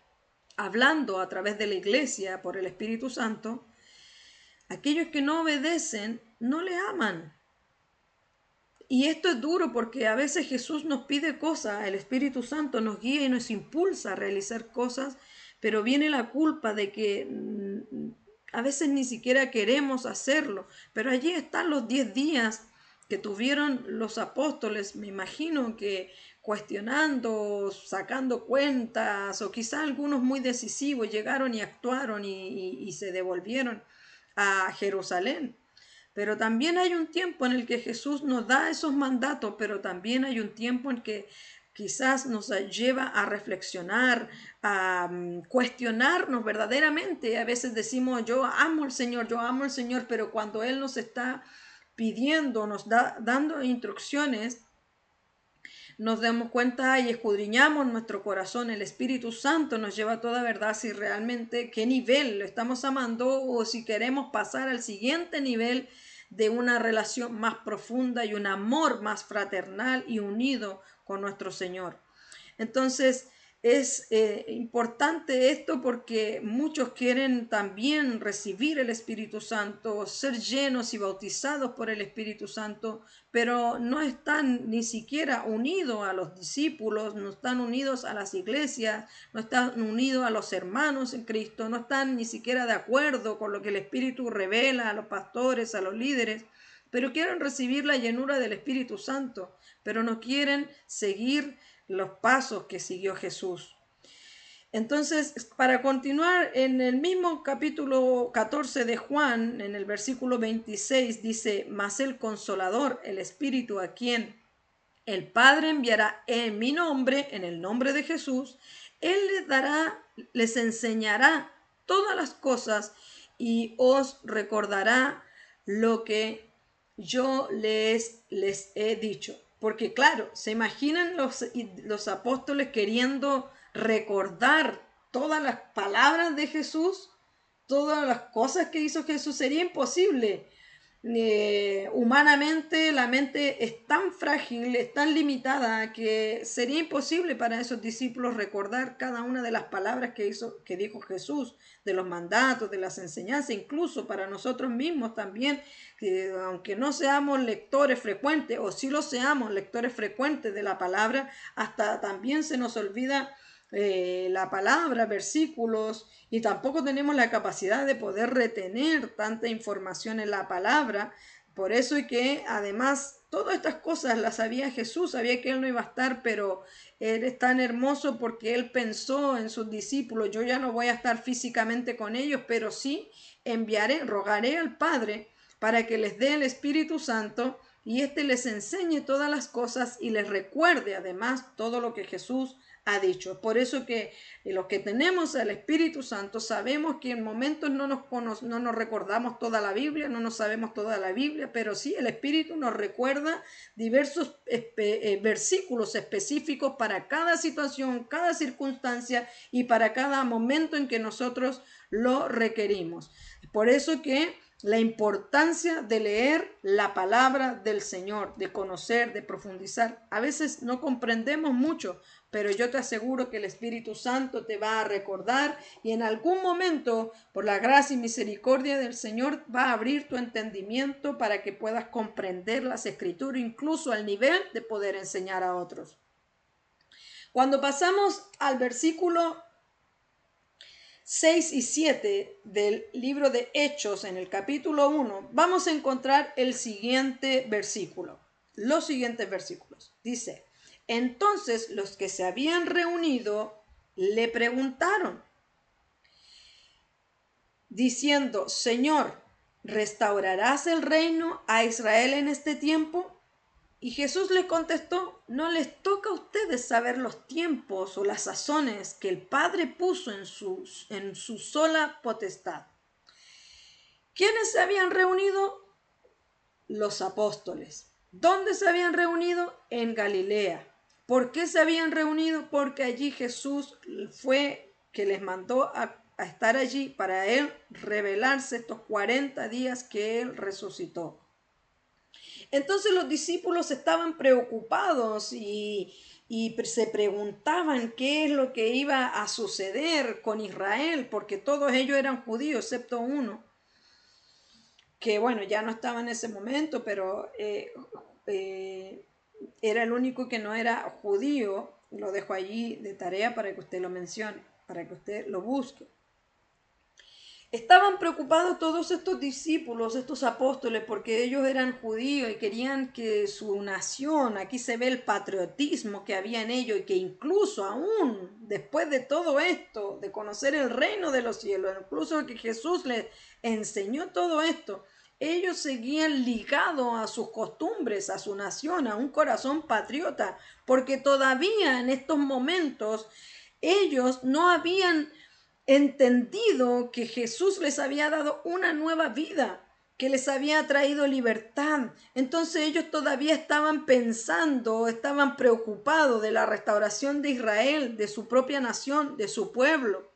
hablando a través de la iglesia por el Espíritu Santo, aquellos que no obedecen no le aman. Y esto es duro porque a veces Jesús nos pide cosas, el Espíritu Santo nos guía y nos impulsa a realizar cosas, pero viene la culpa de que a veces ni siquiera queremos hacerlo. Pero allí están los 10 días que tuvieron los apóstoles, me imagino que cuestionando, sacando cuentas, o quizá algunos muy decisivos llegaron y actuaron y se devolvieron a Jerusalén. Pero también hay un tiempo en el que Jesús nos da esos mandatos, pero también hay un tiempo en que quizás nos lleva a reflexionar, a cuestionarnos verdaderamente. A veces decimos, yo amo al Señor, pero cuando Él nos está pidiendo, dando instrucciones, nos damos cuenta y escudriñamos nuestro corazón, el Espíritu Santo nos lleva a toda verdad si realmente qué nivel lo estamos amando o si queremos pasar al siguiente nivel de una relación más profunda y un amor más fraternal y unido con nuestro Señor. Entonces, es importante esto porque muchos quieren también recibir el Espíritu Santo, ser llenos y bautizados por el Espíritu Santo, pero no están ni siquiera unidos a los discípulos, no están unidos a las iglesias, no están unidos a los hermanos en Cristo, no están ni siquiera de acuerdo con lo que el Espíritu revela a los pastores, a los líderes, pero quieren recibir la llenura del Espíritu Santo, pero no quieren seguir los pasos que siguió Jesús. Entonces, para continuar, en el mismo capítulo 14 de Juan, en el versículo 26, dice, mas el Consolador, el Espíritu a quien el Padre enviará en mi nombre, en el nombre de Jesús, Él les dará, les enseñará todas las cosas y os recordará lo que yo les he dicho. Porque claro, se imaginan los apóstoles queriendo recordar todas las palabras de Jesús, todas las cosas que hizo Jesús. Sería imposible. Humanamente la mente es tan frágil, es tan limitada, que sería imposible para esos discípulos recordar cada una de las palabras que dijo Jesús, de los mandatos, de las enseñanzas, incluso para nosotros mismos también, que aunque no seamos lectores frecuentes, o sí lo seamos lectores frecuentes de la palabra, hasta también se nos olvida la palabra, versículos, y tampoco tenemos la capacidad de poder retener tanta información en la palabra. Por eso y que además todas estas cosas las sabía Jesús, sabía que Él no iba a estar, pero Él es tan hermoso porque Él pensó en sus discípulos: yo ya no voy a estar físicamente con ellos, pero sí rogaré al Padre para que les dé el Espíritu Santo y éste les enseñe todas las cosas y les recuerde además todo lo que Jesús ha dicho. Por eso que los que tenemos al Espíritu Santo sabemos que en momentos no nos recordamos toda la Biblia, no nos sabemos toda la Biblia, pero sí el Espíritu nos recuerda diversos versículos específicos para cada situación, cada circunstancia y para cada momento en que nosotros lo requerimos. Por eso que la importancia de leer la palabra del Señor, de conocer, de profundizar. A veces no comprendemos mucho, pero yo te aseguro que el Espíritu Santo te va a recordar y en algún momento, por la gracia y misericordia del Señor, va a abrir tu entendimiento para que puedas comprender las Escrituras, incluso al nivel de poder enseñar a otros. Cuando pasamos al versículo 6 y 7 del libro de Hechos, en el capítulo 1, vamos a encontrar el siguiente versículo. Los siguientes versículos. Dice: entonces los que se habían reunido le preguntaron, diciendo: Señor, ¿restaurarás el reino a Israel en este tiempo? Y Jesús les contestó: no les toca a ustedes saber los tiempos o las sazones que el Padre puso en su sola potestad. ¿Quiénes se habían reunido? Los apóstoles. ¿Dónde se habían reunido? En Galilea. ¿Por qué se habían reunido? Porque allí Jesús fue que les mandó a estar allí para Él revelarse estos 40 días que Él resucitó. Entonces los discípulos estaban preocupados y se preguntaban qué es lo que iba a suceder con Israel, porque todos ellos eran judíos, excepto uno, que bueno, ya no estaba en ese momento, pero era el único que no era judío. Lo dejo allí de tarea para que usted lo mencione, para que usted lo busque. Estaban preocupados todos estos discípulos, estos apóstoles, porque ellos eran judíos y querían que su nación, aquí se ve el patriotismo que había en ellos, y que incluso aún después de todo esto, de conocer el reino de los cielos, incluso que Jesús les enseñó todo esto, ellos seguían ligados a sus costumbres, a su nación, a un corazón patriota, porque todavía en estos momentos ellos no habían entendido que Jesús les había dado una nueva vida, que les había traído libertad. Entonces ellos todavía estaban pensando, estaban preocupados de la restauración de Israel, de su propia nación, de su pueblo.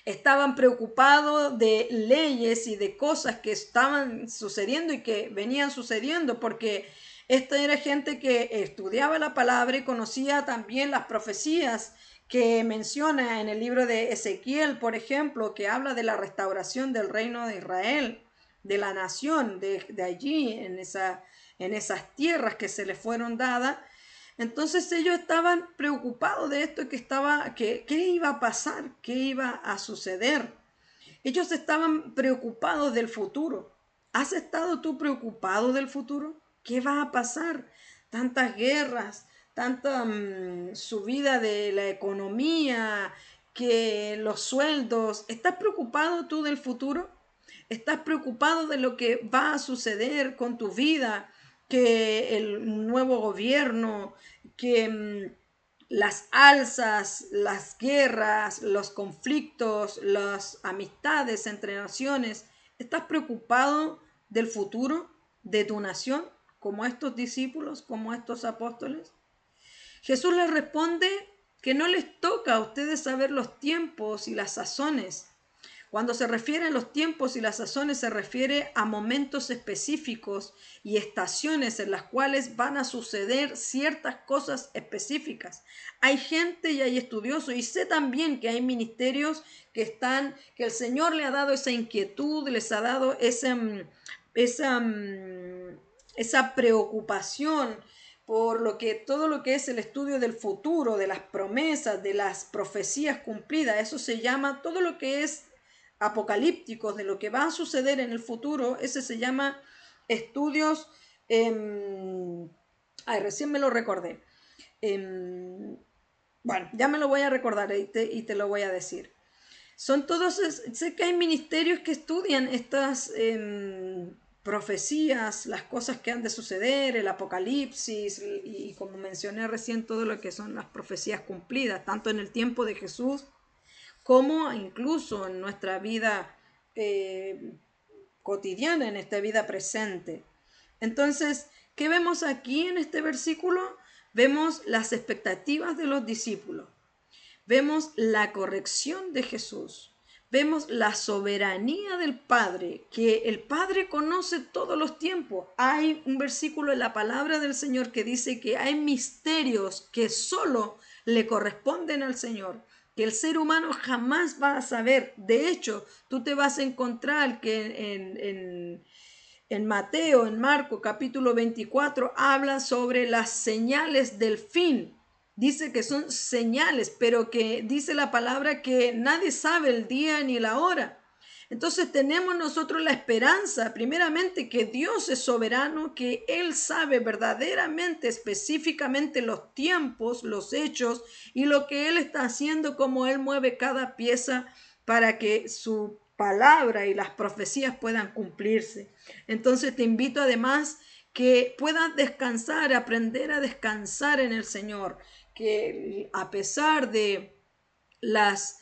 Estaban preocupados de leyes y de cosas que estaban sucediendo y que venían sucediendo, porque esta era gente que estudiaba la palabra y conocía también las profecías que menciona en el libro de Ezequiel, por ejemplo, que habla de la restauración del reino de Israel, de la nación, de allí, en esas tierras que se les fueron dadas. Entonces ellos estaban preocupados de esto, qué iba a pasar, qué iba a suceder. Ellos estaban preocupados del futuro. ¿Has estado tú preocupado del futuro? ¿Qué va a pasar? Tantas guerras, tanta subida de la economía, que los sueldos. ¿Estás preocupado tú del futuro? ¿Estás preocupado de lo que va a suceder con tu vida? Que el nuevo gobierno, que las alzas, las guerras, los conflictos, las amistades entre naciones. ¿Estás preocupado del futuro de tu nación, como estos discípulos, como estos apóstoles? Jesús les responde que no les toca a ustedes saber los tiempos y las sazones. Cuando se refiere a los tiempos y las sazones, se refiere a momentos específicos y estaciones en las cuales van a suceder ciertas cosas específicas. Hay gente y hay estudiosos, y sé también que hay ministerios que el Señor le ha dado esa inquietud, les ha dado esa, esa preocupación por todo lo que es el estudio del futuro, de las promesas, de las profecías cumplidas. Eso se llama todo lo que es apocalípticos, de lo que va a suceder en el futuro. Ese se llama estudios, recién me lo recordé. Bueno, ya me lo voy a recordar y te lo voy a decir. Son todos, sé que hay ministerios que estudian estas profecías, las cosas que han de suceder, el apocalipsis y como mencioné recién, todo lo que son las profecías cumplidas, tanto en el tiempo de Jesús como incluso en nuestra vida cotidiana, en esta vida presente. Entonces, ¿qué vemos aquí en este versículo? Vemos las expectativas de los discípulos. Vemos la corrección de Jesús. Vemos la soberanía del Padre, que el Padre conoce todos los tiempos. Hay un versículo en la palabra del Señor que dice que hay misterios que solo le corresponden al Señor, que el ser humano jamás va a saber. De hecho, tú te vas a encontrar que en Mateo, en Marco, capítulo 24, habla sobre las señales del fin. Dice que son señales, pero que dice la palabra que nadie sabe el día ni la hora. Entonces tenemos nosotros la esperanza, primeramente, que Dios es soberano, que Él sabe verdaderamente, específicamente los tiempos, los hechos y lo que Él está haciendo, como Él mueve cada pieza para que su palabra y las profecías puedan cumplirse. Entonces te invito además que puedas descansar, aprender a descansar en el Señor, que a pesar de las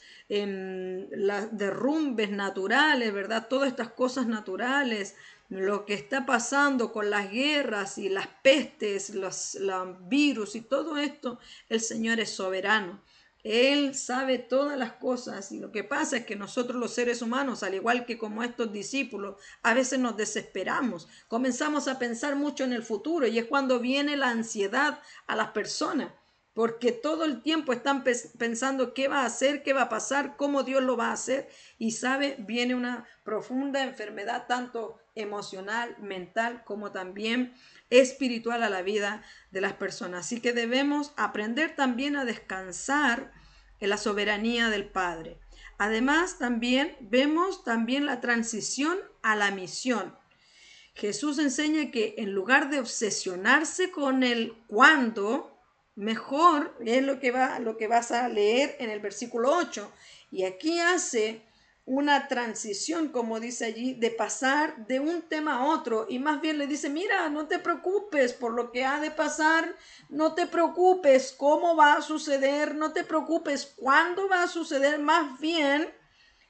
derrumbes naturales, ¿verdad? Todas estas cosas naturales, lo que está pasando con las guerras y las pestes, los virus y todo esto, el Señor es soberano. Él sabe todas las cosas y lo que pasa es que nosotros los seres humanos, al igual que como estos discípulos, a veces nos desesperamos, comenzamos a pensar mucho en el futuro y es cuando viene la ansiedad a las personas, porque todo el tiempo están pensando qué va a hacer, qué va a pasar, cómo Dios lo va a hacer y sabe, viene una profunda enfermedad tanto emocional, mental como también espiritual a la vida de las personas. Así que debemos aprender también a descansar en la soberanía del Padre. Además, también vemos también la transición a la misión. Jesús enseña que en lugar de obsesionarse con el cuándo, mejor es lo que vas a leer en el versículo 8. Y aquí hace una transición, como dice allí, de pasar de un tema a otro. Y más bien le dice, mira, no te preocupes por lo que ha de pasar, no te preocupes cómo va a suceder, no te preocupes cuándo va a suceder, más bien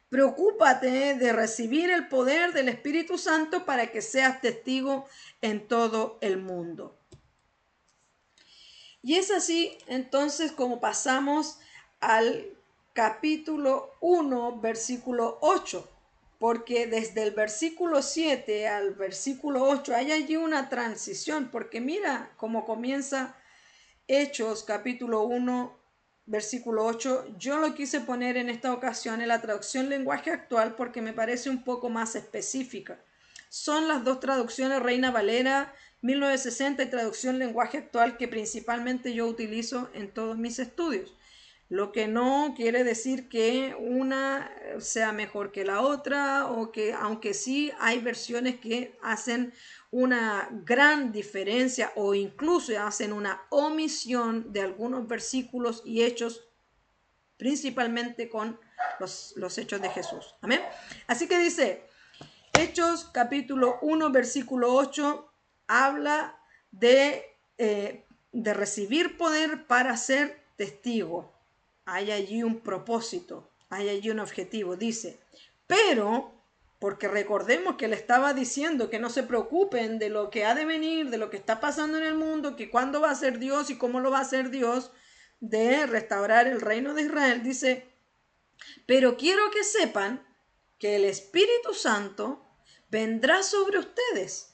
preocúpate de recibir el poder del Espíritu Santo para que seas testigo en todo el mundo. Y es así entonces como pasamos al capítulo 1, versículo 8, porque desde el versículo 7 al versículo 8 hay allí una transición, porque mira cómo comienza Hechos capítulo 1, versículo 8. Yo lo quise poner en esta ocasión en la traducción lenguaje actual porque me parece un poco más específica. Son las dos traducciones, Reina Valera 1960 y traducción lenguaje actual, que principalmente yo utilizo en todos mis estudios. Lo que no quiere decir que una sea mejor que la otra, o que, aunque sí hay versiones que hacen una gran diferencia o incluso hacen una omisión de algunos versículos y hechos, principalmente con los hechos de Jesús. Amén. Así que dice, Hechos capítulo 1, versículo 8, habla de recibir poder para ser testigo. Hay allí un propósito, hay allí un objetivo. Dice, pero porque recordemos que le estaba diciendo que no se preocupen de lo que ha de venir, de lo que está pasando en el mundo, que cuándo va a ser Dios y cómo lo va a hacer Dios, de restaurar el reino de Israel. Dice, pero quiero que sepan que el Espíritu Santo vendrá sobre ustedes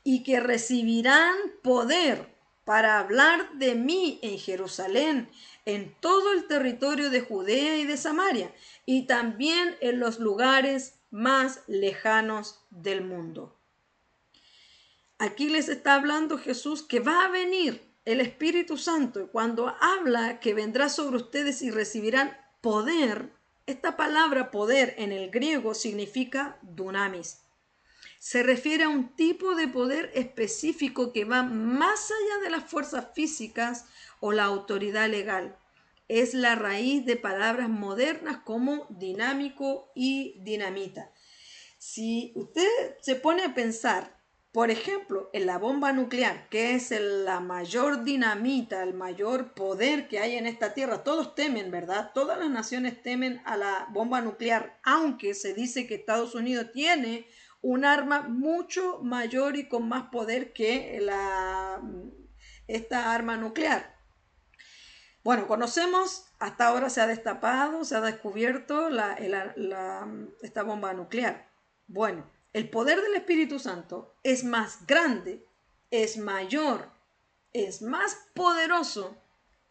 y que recibirán poder para hablar de mí en Jerusalén, en todo el territorio de Judea y de Samaria, y también en los lugares más lejanos del mundo. Aquí les está hablando Jesús que va a venir el Espíritu Santo, y cuando habla que vendrá sobre ustedes y recibirán poder, esta palabra poder en el griego significa dunamis. Se refiere a un tipo de poder específico que va más allá de las fuerzas físicas o la autoridad legal. Es la raíz de palabras modernas como dinámico y dinamita. Si usted se pone a pensar, por ejemplo, en la bomba nuclear, que es la mayor dinamita, el mayor poder que hay en esta tierra, todos temen, ¿verdad? Todas las naciones temen a la bomba nuclear, aunque se dice que Estados Unidos tiene un arma mucho mayor y con más poder que esta arma nuclear. Bueno, conocemos, hasta ahora se ha destapado, se ha descubierto esta bomba nuclear. Bueno, el poder del Espíritu Santo es más grande, es mayor, es más poderoso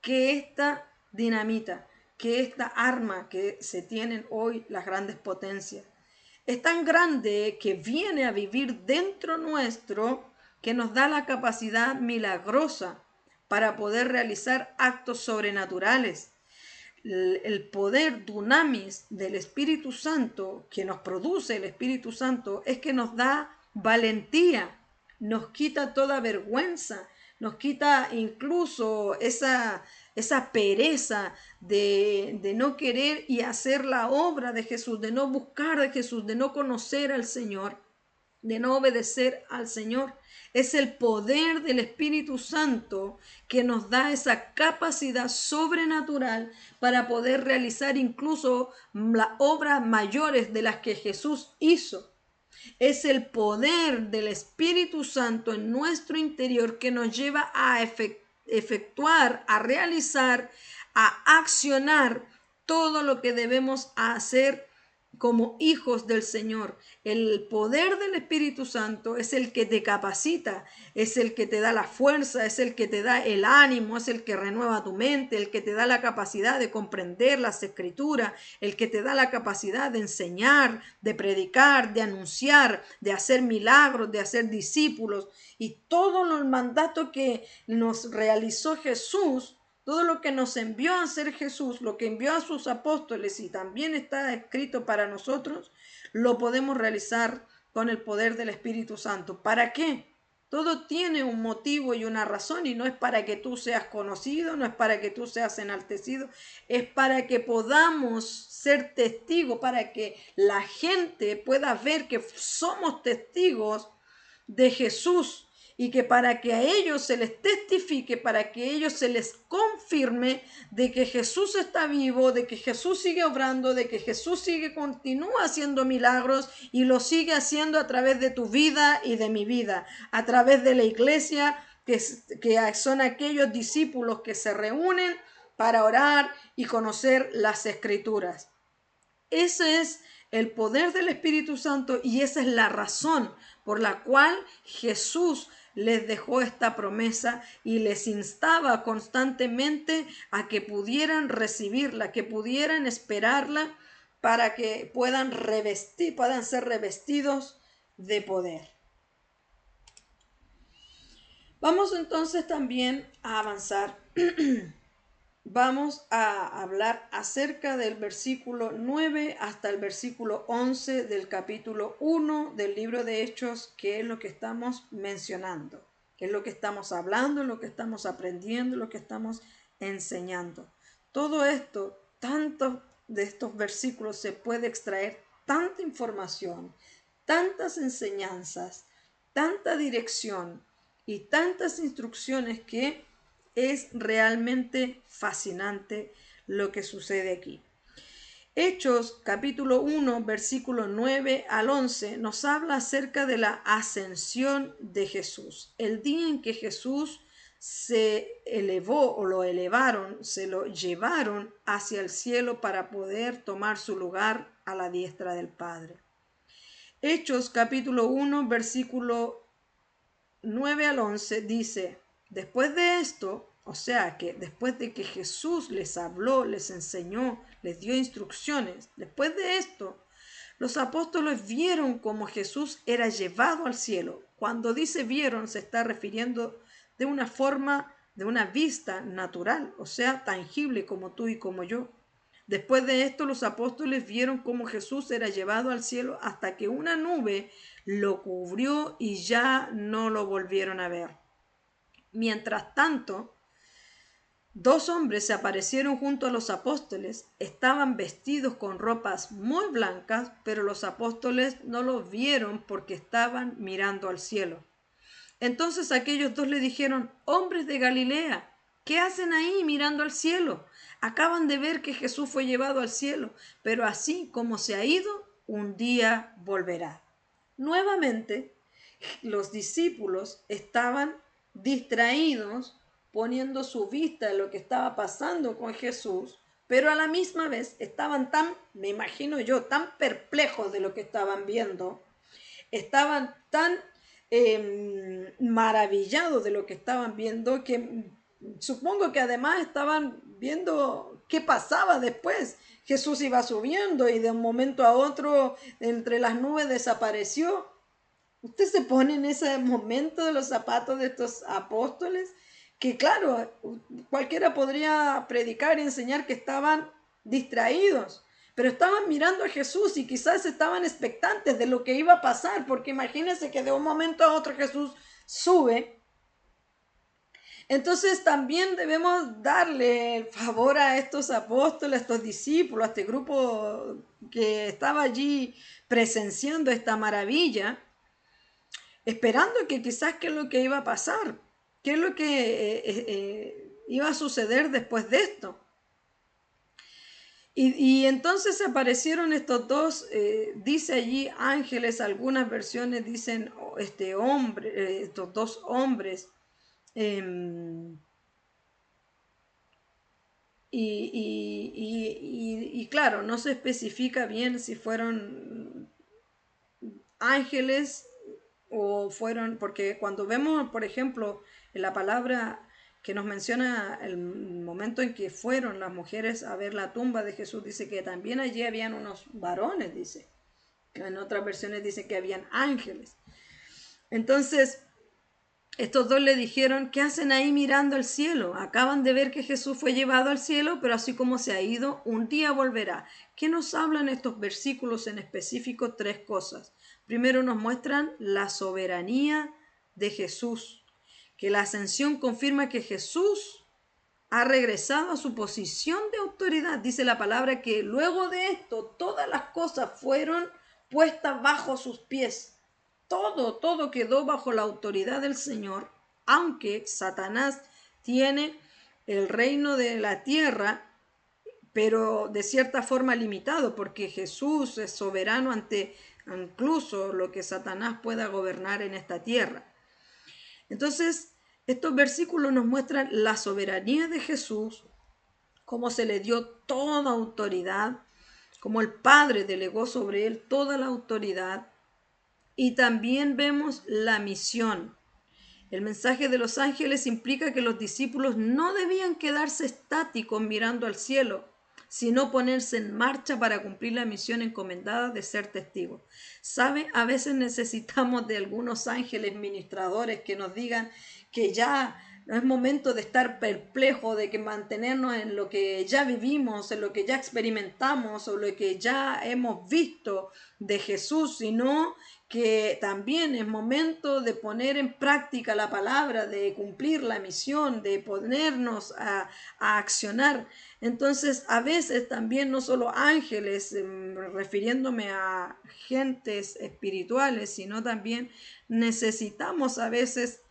que esta dinamita, que esta arma que se tienen hoy las grandes potencias. Es tan grande que viene a vivir dentro nuestro, que nos da la capacidad milagrosa para poder realizar actos sobrenaturales. El poder dunamis del Espíritu Santo que nos produce el Espíritu Santo es que nos da valentía, nos quita toda vergüenza, nos quita incluso esa pereza de no querer y hacer la obra de Jesús, de no buscar de Jesús, de no conocer al Señor, de no obedecer al Señor. Es el poder del Espíritu Santo que nos da esa capacidad sobrenatural para poder realizar incluso las obras mayores de las que Jesús hizo. Es el poder del Espíritu Santo en nuestro interior que nos lleva a efectuar, a realizar, a accionar todo lo que debemos hacer como hijos del Señor. El poder del Espíritu Santo es el que te capacita, es el que te da la fuerza, es el que te da el ánimo, es el que renueva tu mente, el que te da la capacidad de comprender las escrituras, el que te da la capacidad de enseñar, de predicar, de anunciar, de hacer milagros, de hacer discípulos. Y todo el mandato que nos realizó Jesús, todo lo que nos envió a hacer Jesús, lo que envió a sus apóstoles y también está escrito para nosotros, lo podemos realizar con el poder del Espíritu Santo. ¿Para qué? Todo tiene un motivo y una razón, y no es para que tú seas conocido, no es para que tú seas enaltecido, es para que podamos ser testigos, para que la gente pueda ver que somos testigos de Jesús, y que para que a ellos se les testifique, para que a ellos se les confirme de que Jesús está vivo, de que Jesús sigue obrando, de que Jesús continúa haciendo milagros y lo sigue haciendo a través de tu vida y de mi vida, a través de la iglesia, que son aquellos discípulos que se reúnen para orar y conocer las escrituras. Ese es el poder del Espíritu Santo y esa es la razón por la cual Jesús les dejó esta promesa y les instaba constantemente a que pudieran recibirla, que pudieran esperarla para que puedan ser revestidos de poder. Vamos entonces también a avanzar. Vamos a hablar acerca del versículo 9 hasta el versículo 11 del capítulo 1 del libro de Hechos, que es lo que estamos mencionando, que es lo que estamos hablando, lo que estamos aprendiendo, lo que estamos enseñando. Todo esto, tanto de estos versículos se puede extraer tanta información, tantas enseñanzas, tanta dirección y tantas instrucciones que es realmente fascinante lo que sucede aquí. Hechos capítulo 1, versículo 9 al 11 nos habla acerca de la ascensión de Jesús. El día en que Jesús se elevó o lo elevaron, se lo llevaron hacia el cielo para poder tomar su lugar a la diestra del Padre. Hechos capítulo 1, versículo 9 al 11 dice, después de esto, o sea que después de que Jesús les habló, les enseñó, les dio instrucciones, después de esto, los apóstoles vieron cómo Jesús era llevado al cielo. Cuando dice vieron, se está refiriendo de una forma, de una vista natural, o sea, tangible como tú y como yo. Después de esto, los apóstoles vieron cómo Jesús era llevado al cielo hasta que una nube lo cubrió y ya no lo volvieron a ver. Mientras tanto, dos hombres se aparecieron junto a los apóstoles. Estaban vestidos con ropas muy blancas, pero los apóstoles no los vieron porque estaban mirando al cielo. Entonces aquellos dos le dijeron, hombres de Galilea, ¿qué hacen ahí mirando al cielo? Acaban de ver que Jesús fue llevado al cielo, pero así como se ha ido, un día volverá. Nuevamente, los discípulos estaban distraídos, poniendo su vista en lo que estaba pasando con Jesús, pero a la misma vez estaban tan, me imagino yo, tan perplejos de lo que estaban viendo, estaban tan maravillados de lo que estaban viendo, que supongo que además estaban viendo qué pasaba después. Jesús iba subiendo y de un momento a otro entre las nubes desapareció. Usted se pone en ese momento de los zapatos de estos apóstoles, que claro, cualquiera podría predicar y enseñar que estaban distraídos, pero estaban mirando a Jesús y quizás estaban expectantes de lo que iba a pasar, porque imagínense que de un momento a otro Jesús sube. Entonces también debemos darle el favor a estos apóstoles, a estos discípulos, a este grupo que estaba allí presenciando esta maravilla, esperando que quizás qué es lo que iba a pasar, qué es lo que iba a suceder después de esto. Y entonces aparecieron estos dos, dice allí ángeles, algunas versiones dicen estos dos hombres, y claro, no se especifica bien si fueron ángeles o fueron, porque cuando vemos, por ejemplo, en la palabra que nos menciona el momento en que fueron las mujeres a ver la tumba de Jesús, dice que también allí habían unos varones, dice. En otras versiones dice que habían ángeles. Entonces, estos dos le dijeron, ¿qué hacen ahí mirando al cielo? Acaban de ver que Jesús fue llevado al cielo, pero así como se ha ido, un día volverá. ¿Qué nos hablan estos versículos en específico? Tres cosas. Primero nos muestran la soberanía de Jesús, que la ascensión confirma que Jesús ha regresado a su posición de autoridad. Dice la palabra que luego de esto todas las cosas fueron puestas bajo sus pies. Todo quedó bajo la autoridad del Señor, aunque Satanás tiene el reino de la tierra, pero de cierta forma limitado, porque Jesús es soberano ante incluso lo que Satanás pueda gobernar en esta tierra. Entonces, estos versículos nos muestran la soberanía de Jesús, cómo se le dio toda autoridad, cómo el Padre delegó sobre él toda la autoridad. Y también vemos la misión. El mensaje de los ángeles implica que los discípulos no debían quedarse estáticos mirando al cielo, sino ponerse en marcha para cumplir la misión encomendada de ser testigos. ¿Sabe? A veces necesitamos de algunos ángeles ministradores que nos digan que ya no es momento de estar perplejo, de que mantenernos en lo que ya vivimos, en lo que ya experimentamos o lo que ya hemos visto de Jesús, sino que también es momento de poner en práctica la palabra, de cumplir la misión, de ponernos a accionar. Entonces, a veces también no solo ángeles, refiriéndome a gentes espirituales, sino también necesitamos a veces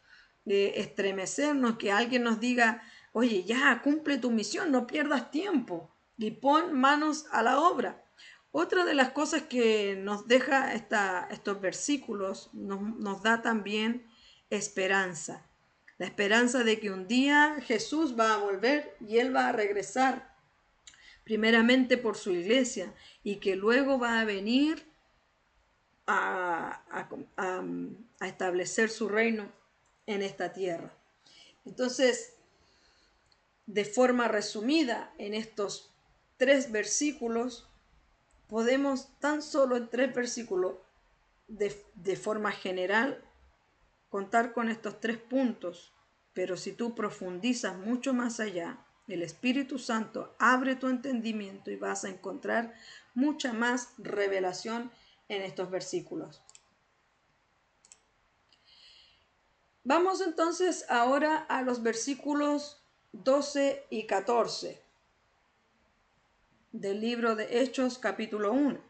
estremecernos, que alguien nos diga, oye, ya, cumple tu misión, no pierdas tiempo. y pon manos a la obra. Otra de las cosas que nos deja estos versículos, nos da también esperanza. La esperanza de que un día Jesús va a volver y Él va a regresar primeramente por su iglesia y que luego va a venir a establecer su reino en esta tierra. Entonces, de forma resumida, en estos 3 versículos, podemos tan solo en 3 versículos, de forma general, contar con estos 3 puntos, pero si tú profundizas mucho más allá, el Espíritu Santo abre tu entendimiento y vas a encontrar mucha más revelación en estos versículos. Vamos entonces ahora a los versículos 12 y 14 del libro de Hechos capítulo 1.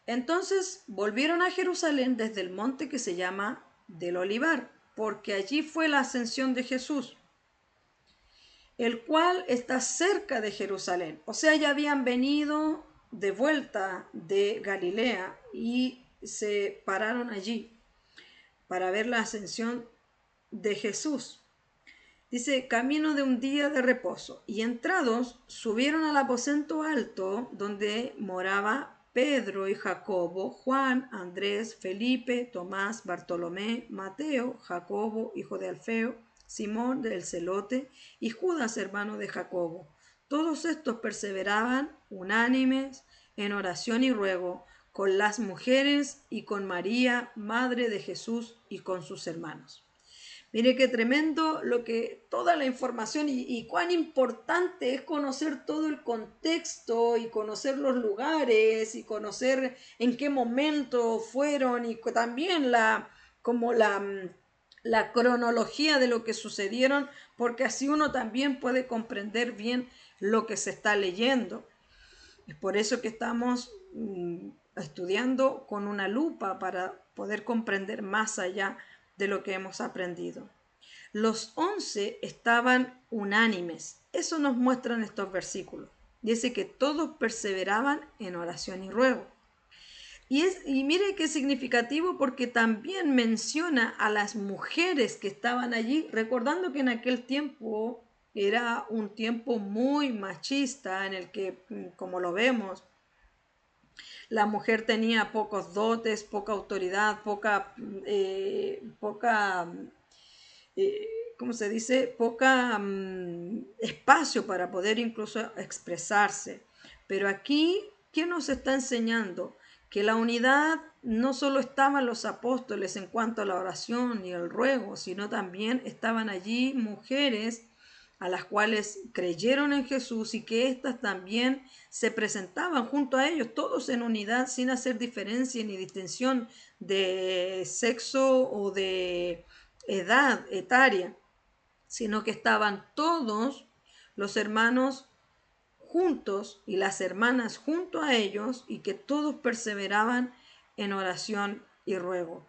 Entonces volvieron a Jerusalén desde el monte que se llama del Olivar, porque allí fue la ascensión de Jesús, el cual está cerca de Jerusalén. O sea, ya habían venido de vuelta de Galilea y se pararon allí para ver la ascensión de Jesús. Dice, camino de un día de reposo. Y entrados, subieron al aposento alto donde moraba Pedro y Jacobo, Juan, Andrés, Felipe, Tomás, Bartolomé, Mateo, Jacobo, hijo de Alfeo, Simón del Celote y Judas, hermano de Jacobo. Todos estos perseveraban unánimes en oración y ruego con las mujeres y con María, madre de Jesús, y con sus hermanos. Mire qué tremendo toda la información y cuán importante es conocer todo el contexto y conocer los lugares y conocer en qué momento fueron y también la cronología de lo que sucedieron, porque así uno también puede comprender bien lo que se está leyendo. Es por eso que estamos estudiando con una lupa para poder comprender más allá de lo que hemos aprendido. Los 11 estaban unánimes. Eso nos muestran estos versículos. Dice que todos perseveraban en oración y ruego. Y mire qué significativo, porque también menciona a las mujeres que estaban allí, recordando que en aquel tiempo era un tiempo muy machista en el que, como lo vemos, la mujer tenía pocos dotes, poca autoridad, poca ¿cómo se dice? Poca espacio para poder incluso expresarse. Pero aquí, ¿qué nos está enseñando? Que la unidad no solo estaban los apóstoles en cuanto a la oración y el ruego, sino también estaban allí mujeres a las cuales creyeron en Jesús y que éstas también se presentaban junto a ellos, todos en unidad, sin hacer diferencia ni distinción de sexo o de edad etaria, sino que estaban todos los hermanos juntos y las hermanas junto a ellos y que todos perseveraban en oración y ruego.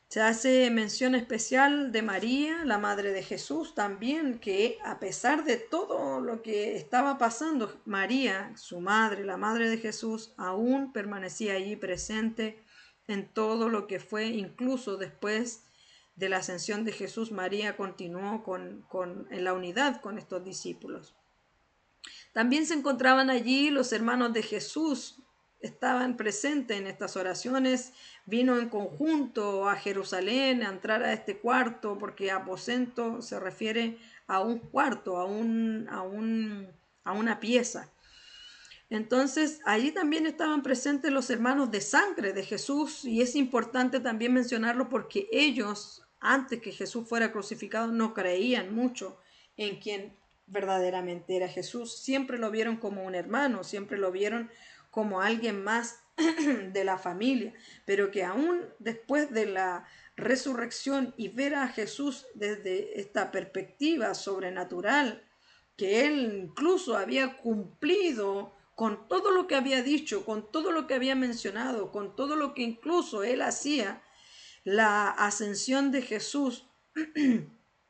Se hace mención especial de María, la madre de Jesús, también, que a pesar de todo lo que estaba pasando, María, su madre, la madre de Jesús, aún permanecía allí presente en todo lo que fue, incluso después de la ascensión de Jesús. María continuó en la unidad con estos discípulos. También se encontraban allí los hermanos de Jesús, estaban presentes en estas oraciones, vino en conjunto a Jerusalén a entrar a este cuarto, porque aposento se refiere a un cuarto, a una pieza. Entonces, allí también estaban presentes los hermanos de sangre de Jesús, y es importante también mencionarlo porque ellos, antes que Jesús fuera crucificado, no creían mucho en quien verdaderamente era Jesús. Siempre lo vieron como un hermano, siempre lo vieron como alguien más de la familia, pero que aún después de la resurrección y ver a Jesús desde esta perspectiva sobrenatural, que él incluso había cumplido con todo lo que había dicho, con todo lo que había mencionado, con todo lo que incluso él hacía, la ascensión de Jesús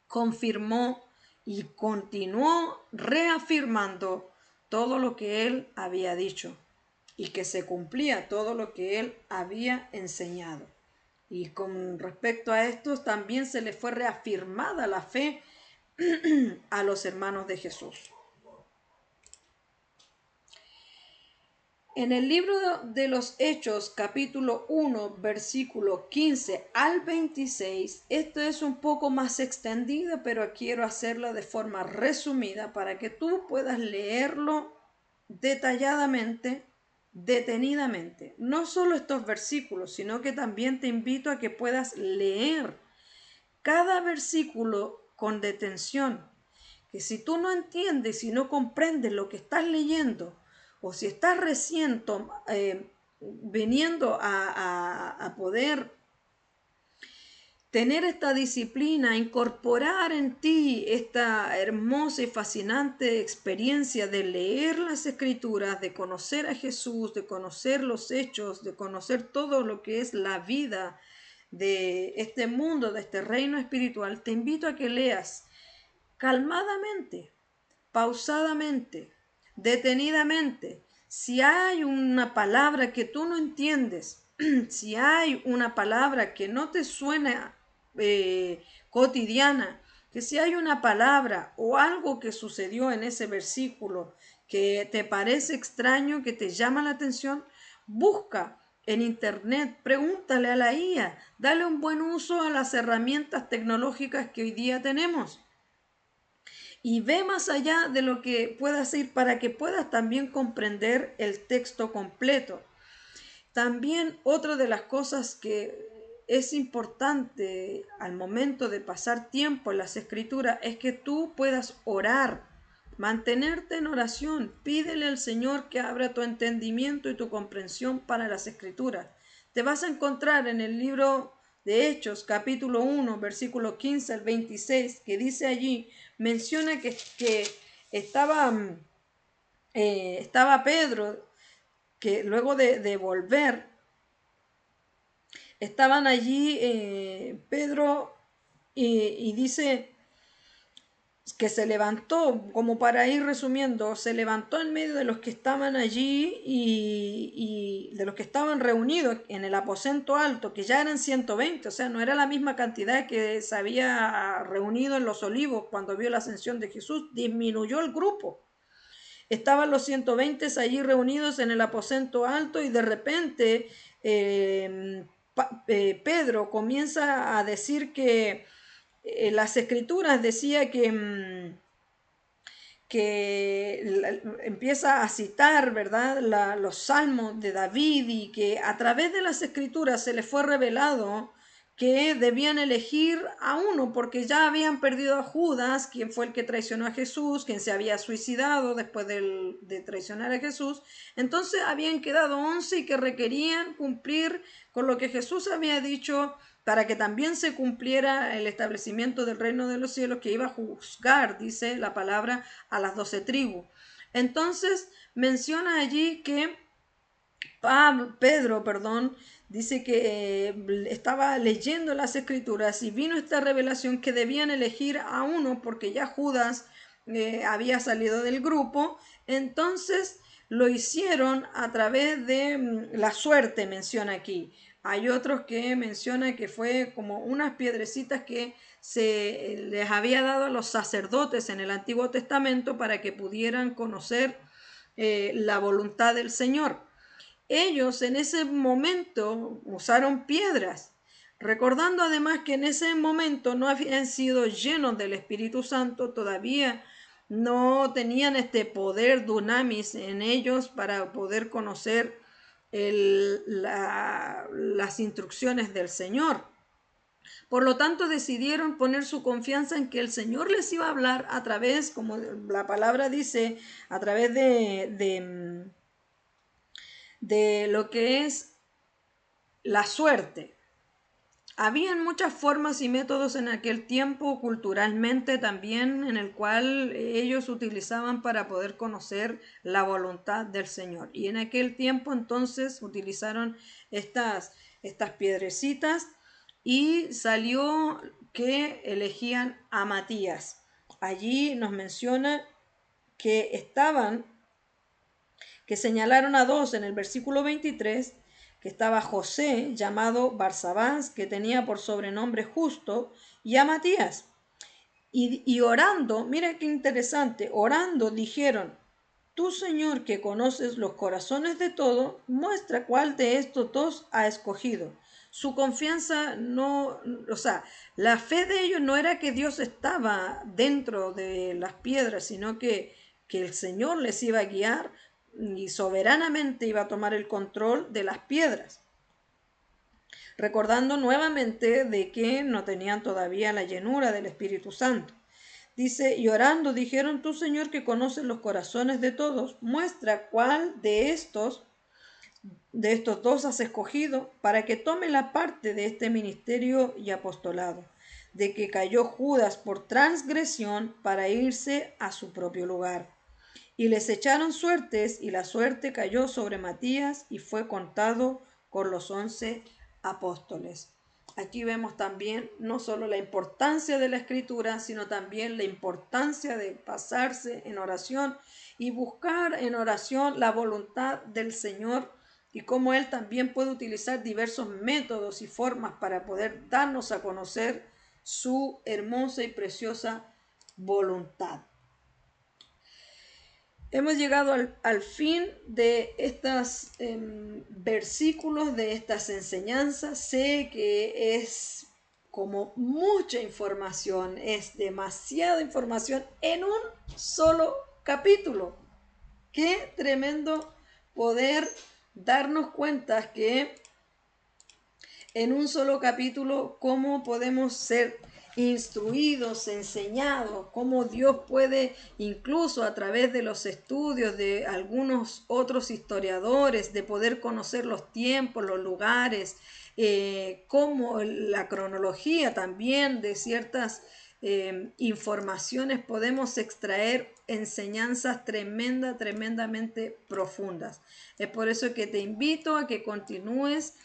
confirmó y continuó reafirmando todo lo que él había dicho y que se cumplía todo lo que él había enseñado. Y con respecto a esto también se le fue reafirmada la fe a los hermanos de Jesús. En el libro de los Hechos, capítulo 1, versículo 15 al 26, esto es un poco más extendido, pero quiero hacerlo de forma resumida para que tú puedas leerlo detalladamente, detenidamente. No solo estos versículos, sino que también te invito a que puedas leer cada versículo con detención. Que si tú no entiendes y no comprendes lo que estás leyendo, o si estás recién viniendo a poder tener esta disciplina, incorporar en ti esta hermosa y fascinante experiencia de leer las escrituras, de conocer a Jesús, de conocer los hechos, de conocer todo lo que es la vida de este mundo, de este reino espiritual, te invito a que leas calmadamente, pausadamente, detenidamente. Si hay una palabra que tú no entiendes, si hay una palabra que no te suena cotidiana, que si hay una palabra o algo que sucedió en ese versículo que te parece extraño, que te llama la atención, busca en internet, pregúntale a la IA, dale un buen uso a las herramientas tecnológicas que hoy día tenemos. Y ve más allá de lo que puedas ir para que puedas también comprender el texto completo. También otra de las cosas que es importante al momento de pasar tiempo en las escrituras es que tú puedas orar, mantenerte en oración, pídele al Señor que abra tu entendimiento y tu comprensión para las escrituras. Te vas a encontrar en el libro de Hechos, capítulo 1, versículo 15 al 26, que dice allí, menciona que estaba Pedro, que luego de volver, estaban allí Pedro y dice que se levantó, como para ir resumiendo, se levantó en medio de los que estaban allí y de los que estaban reunidos en el aposento alto, que ya eran 120, o sea, no era la misma cantidad que se había reunido en los Olivos cuando vio la ascensión de Jesús, disminuyó el grupo. Estaban los 120 allí reunidos en el aposento alto y de repente Pedro comienza a decir que las escrituras decía que empieza a citar, ¿verdad?, los salmos de David y que a través de las escrituras se le fue revelado que debían elegir a uno porque ya habían perdido a Judas, quien fue el que traicionó a Jesús, quien se había suicidado después de traicionar a Jesús. Entonces habían quedado 11 y que requerían cumplir con lo que Jesús había dicho para que también se cumpliera el establecimiento del reino de los cielos, que iba a juzgar, dice la palabra, a las 12 tribus. Entonces menciona allí que Pedro, dice que estaba leyendo las escrituras y vino esta revelación que debían elegir a uno porque ya Judas había salido del grupo. Entonces lo hicieron a través de la suerte, menciona aquí. Hay otros que menciona que fue como unas piedrecitas que se les había dado a los sacerdotes en el Antiguo Testamento para que pudieran conocer la voluntad del Señor. Ellos en ese momento usaron piedras, recordando además que en ese momento no habían sido llenos del Espíritu Santo, todavía no tenían este poder dunamis en ellos para poder conocer las instrucciones del Señor. Por lo tanto, decidieron poner su confianza en que el Señor les iba a hablar a través, como la palabra dice, a través de lo que es la suerte. Habían muchas formas y métodos en aquel tiempo, culturalmente también, en el cual ellos utilizaban para poder conocer la voluntad del Señor. Y en aquel tiempo entonces utilizaron estas piedrecitas y salió que elegían a Matías. Allí nos menciona que estaban que señalaron a dos en el versículo 23, que estaba José, llamado Barsabás, que tenía por sobrenombre Justo, y a Matías. Y orando, mira qué interesante, orando dijeron, tú, Señor, que conoces los corazones de todos, muestra cuál de estos dos ha escogido. Su confianza no, o sea, la fe de ellos no era que Dios estaba dentro de las piedras, sino que el Señor les iba a guiar y soberanamente iba a tomar el control de las piedras. Recordando nuevamente de que no tenían todavía la llenura del Espíritu Santo. Dice, y orando dijeron, tú, Señor, que conoces los corazones de todos, muestra cuál de estos dos has escogido para que tome la parte de este ministerio y apostolado, de que cayó Judas por transgresión para irse a su propio lugar. Y les echaron suertes, y la suerte cayó sobre Matías, y fue contado con los 11 apóstoles. Aquí vemos también no solo la importancia de la escritura, sino también la importancia de pasarse en oración y buscar en oración la voluntad del Señor y cómo Él también puede utilizar diversos métodos y formas para poder darnos a conocer su hermosa y preciosa voluntad. Hemos llegado al fin de estos versículos, de estas enseñanzas. Sé que es como mucha información, es demasiada información en un solo capítulo. Qué tremendo poder darnos cuenta que en un solo capítulo cómo podemos ser instruidos, enseñados, cómo Dios puede incluso a través de los estudios de algunos otros historiadores, de poder conocer los tiempos, los lugares, como la cronología también de ciertas informaciones, podemos extraer enseñanzas tremendamente profundas. Es por eso que te invito a que continúes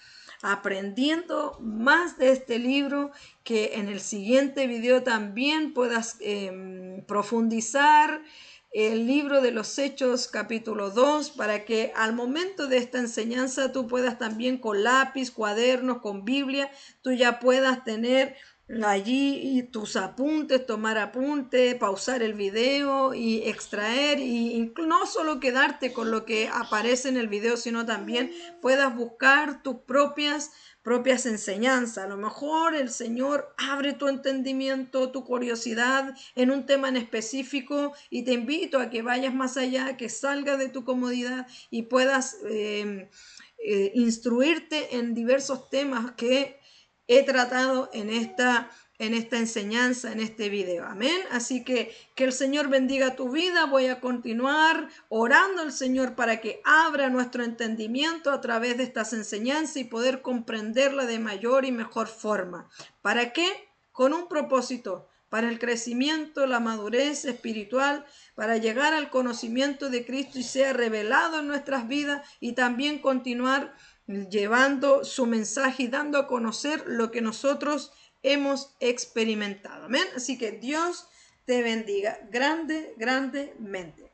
aprendiendo más de este libro, que en el siguiente video también puedas profundizar el libro de los Hechos capítulo 2, para que al momento de esta enseñanza tú puedas también con lápiz, cuadernos, con Biblia, tú ya puedas tener allí tus apuntes, tomar apuntes, pausar el video y extraer, y no solo quedarte con lo que aparece en el video, sino también puedas buscar tus propias enseñanzas. A lo mejor el Señor abre tu entendimiento, tu curiosidad en un tema en específico, y te invito a que vayas más allá, que salgas de tu comodidad y puedas instruirte en diversos temas que he tratado en esta enseñanza, en este video. Amén. Así que el Señor bendiga tu vida. Voy a continuar orando al Señor para que abra nuestro entendimiento a través de estas enseñanzas y poder comprenderla de mayor y mejor forma. ¿Para qué? Con un propósito, para el crecimiento, la madurez espiritual, para llegar al conocimiento de Cristo y sea revelado en nuestras vidas, y también continuar llevando su mensaje y dando a conocer lo que nosotros hemos experimentado. Amén. Así que Dios te bendiga grandemente.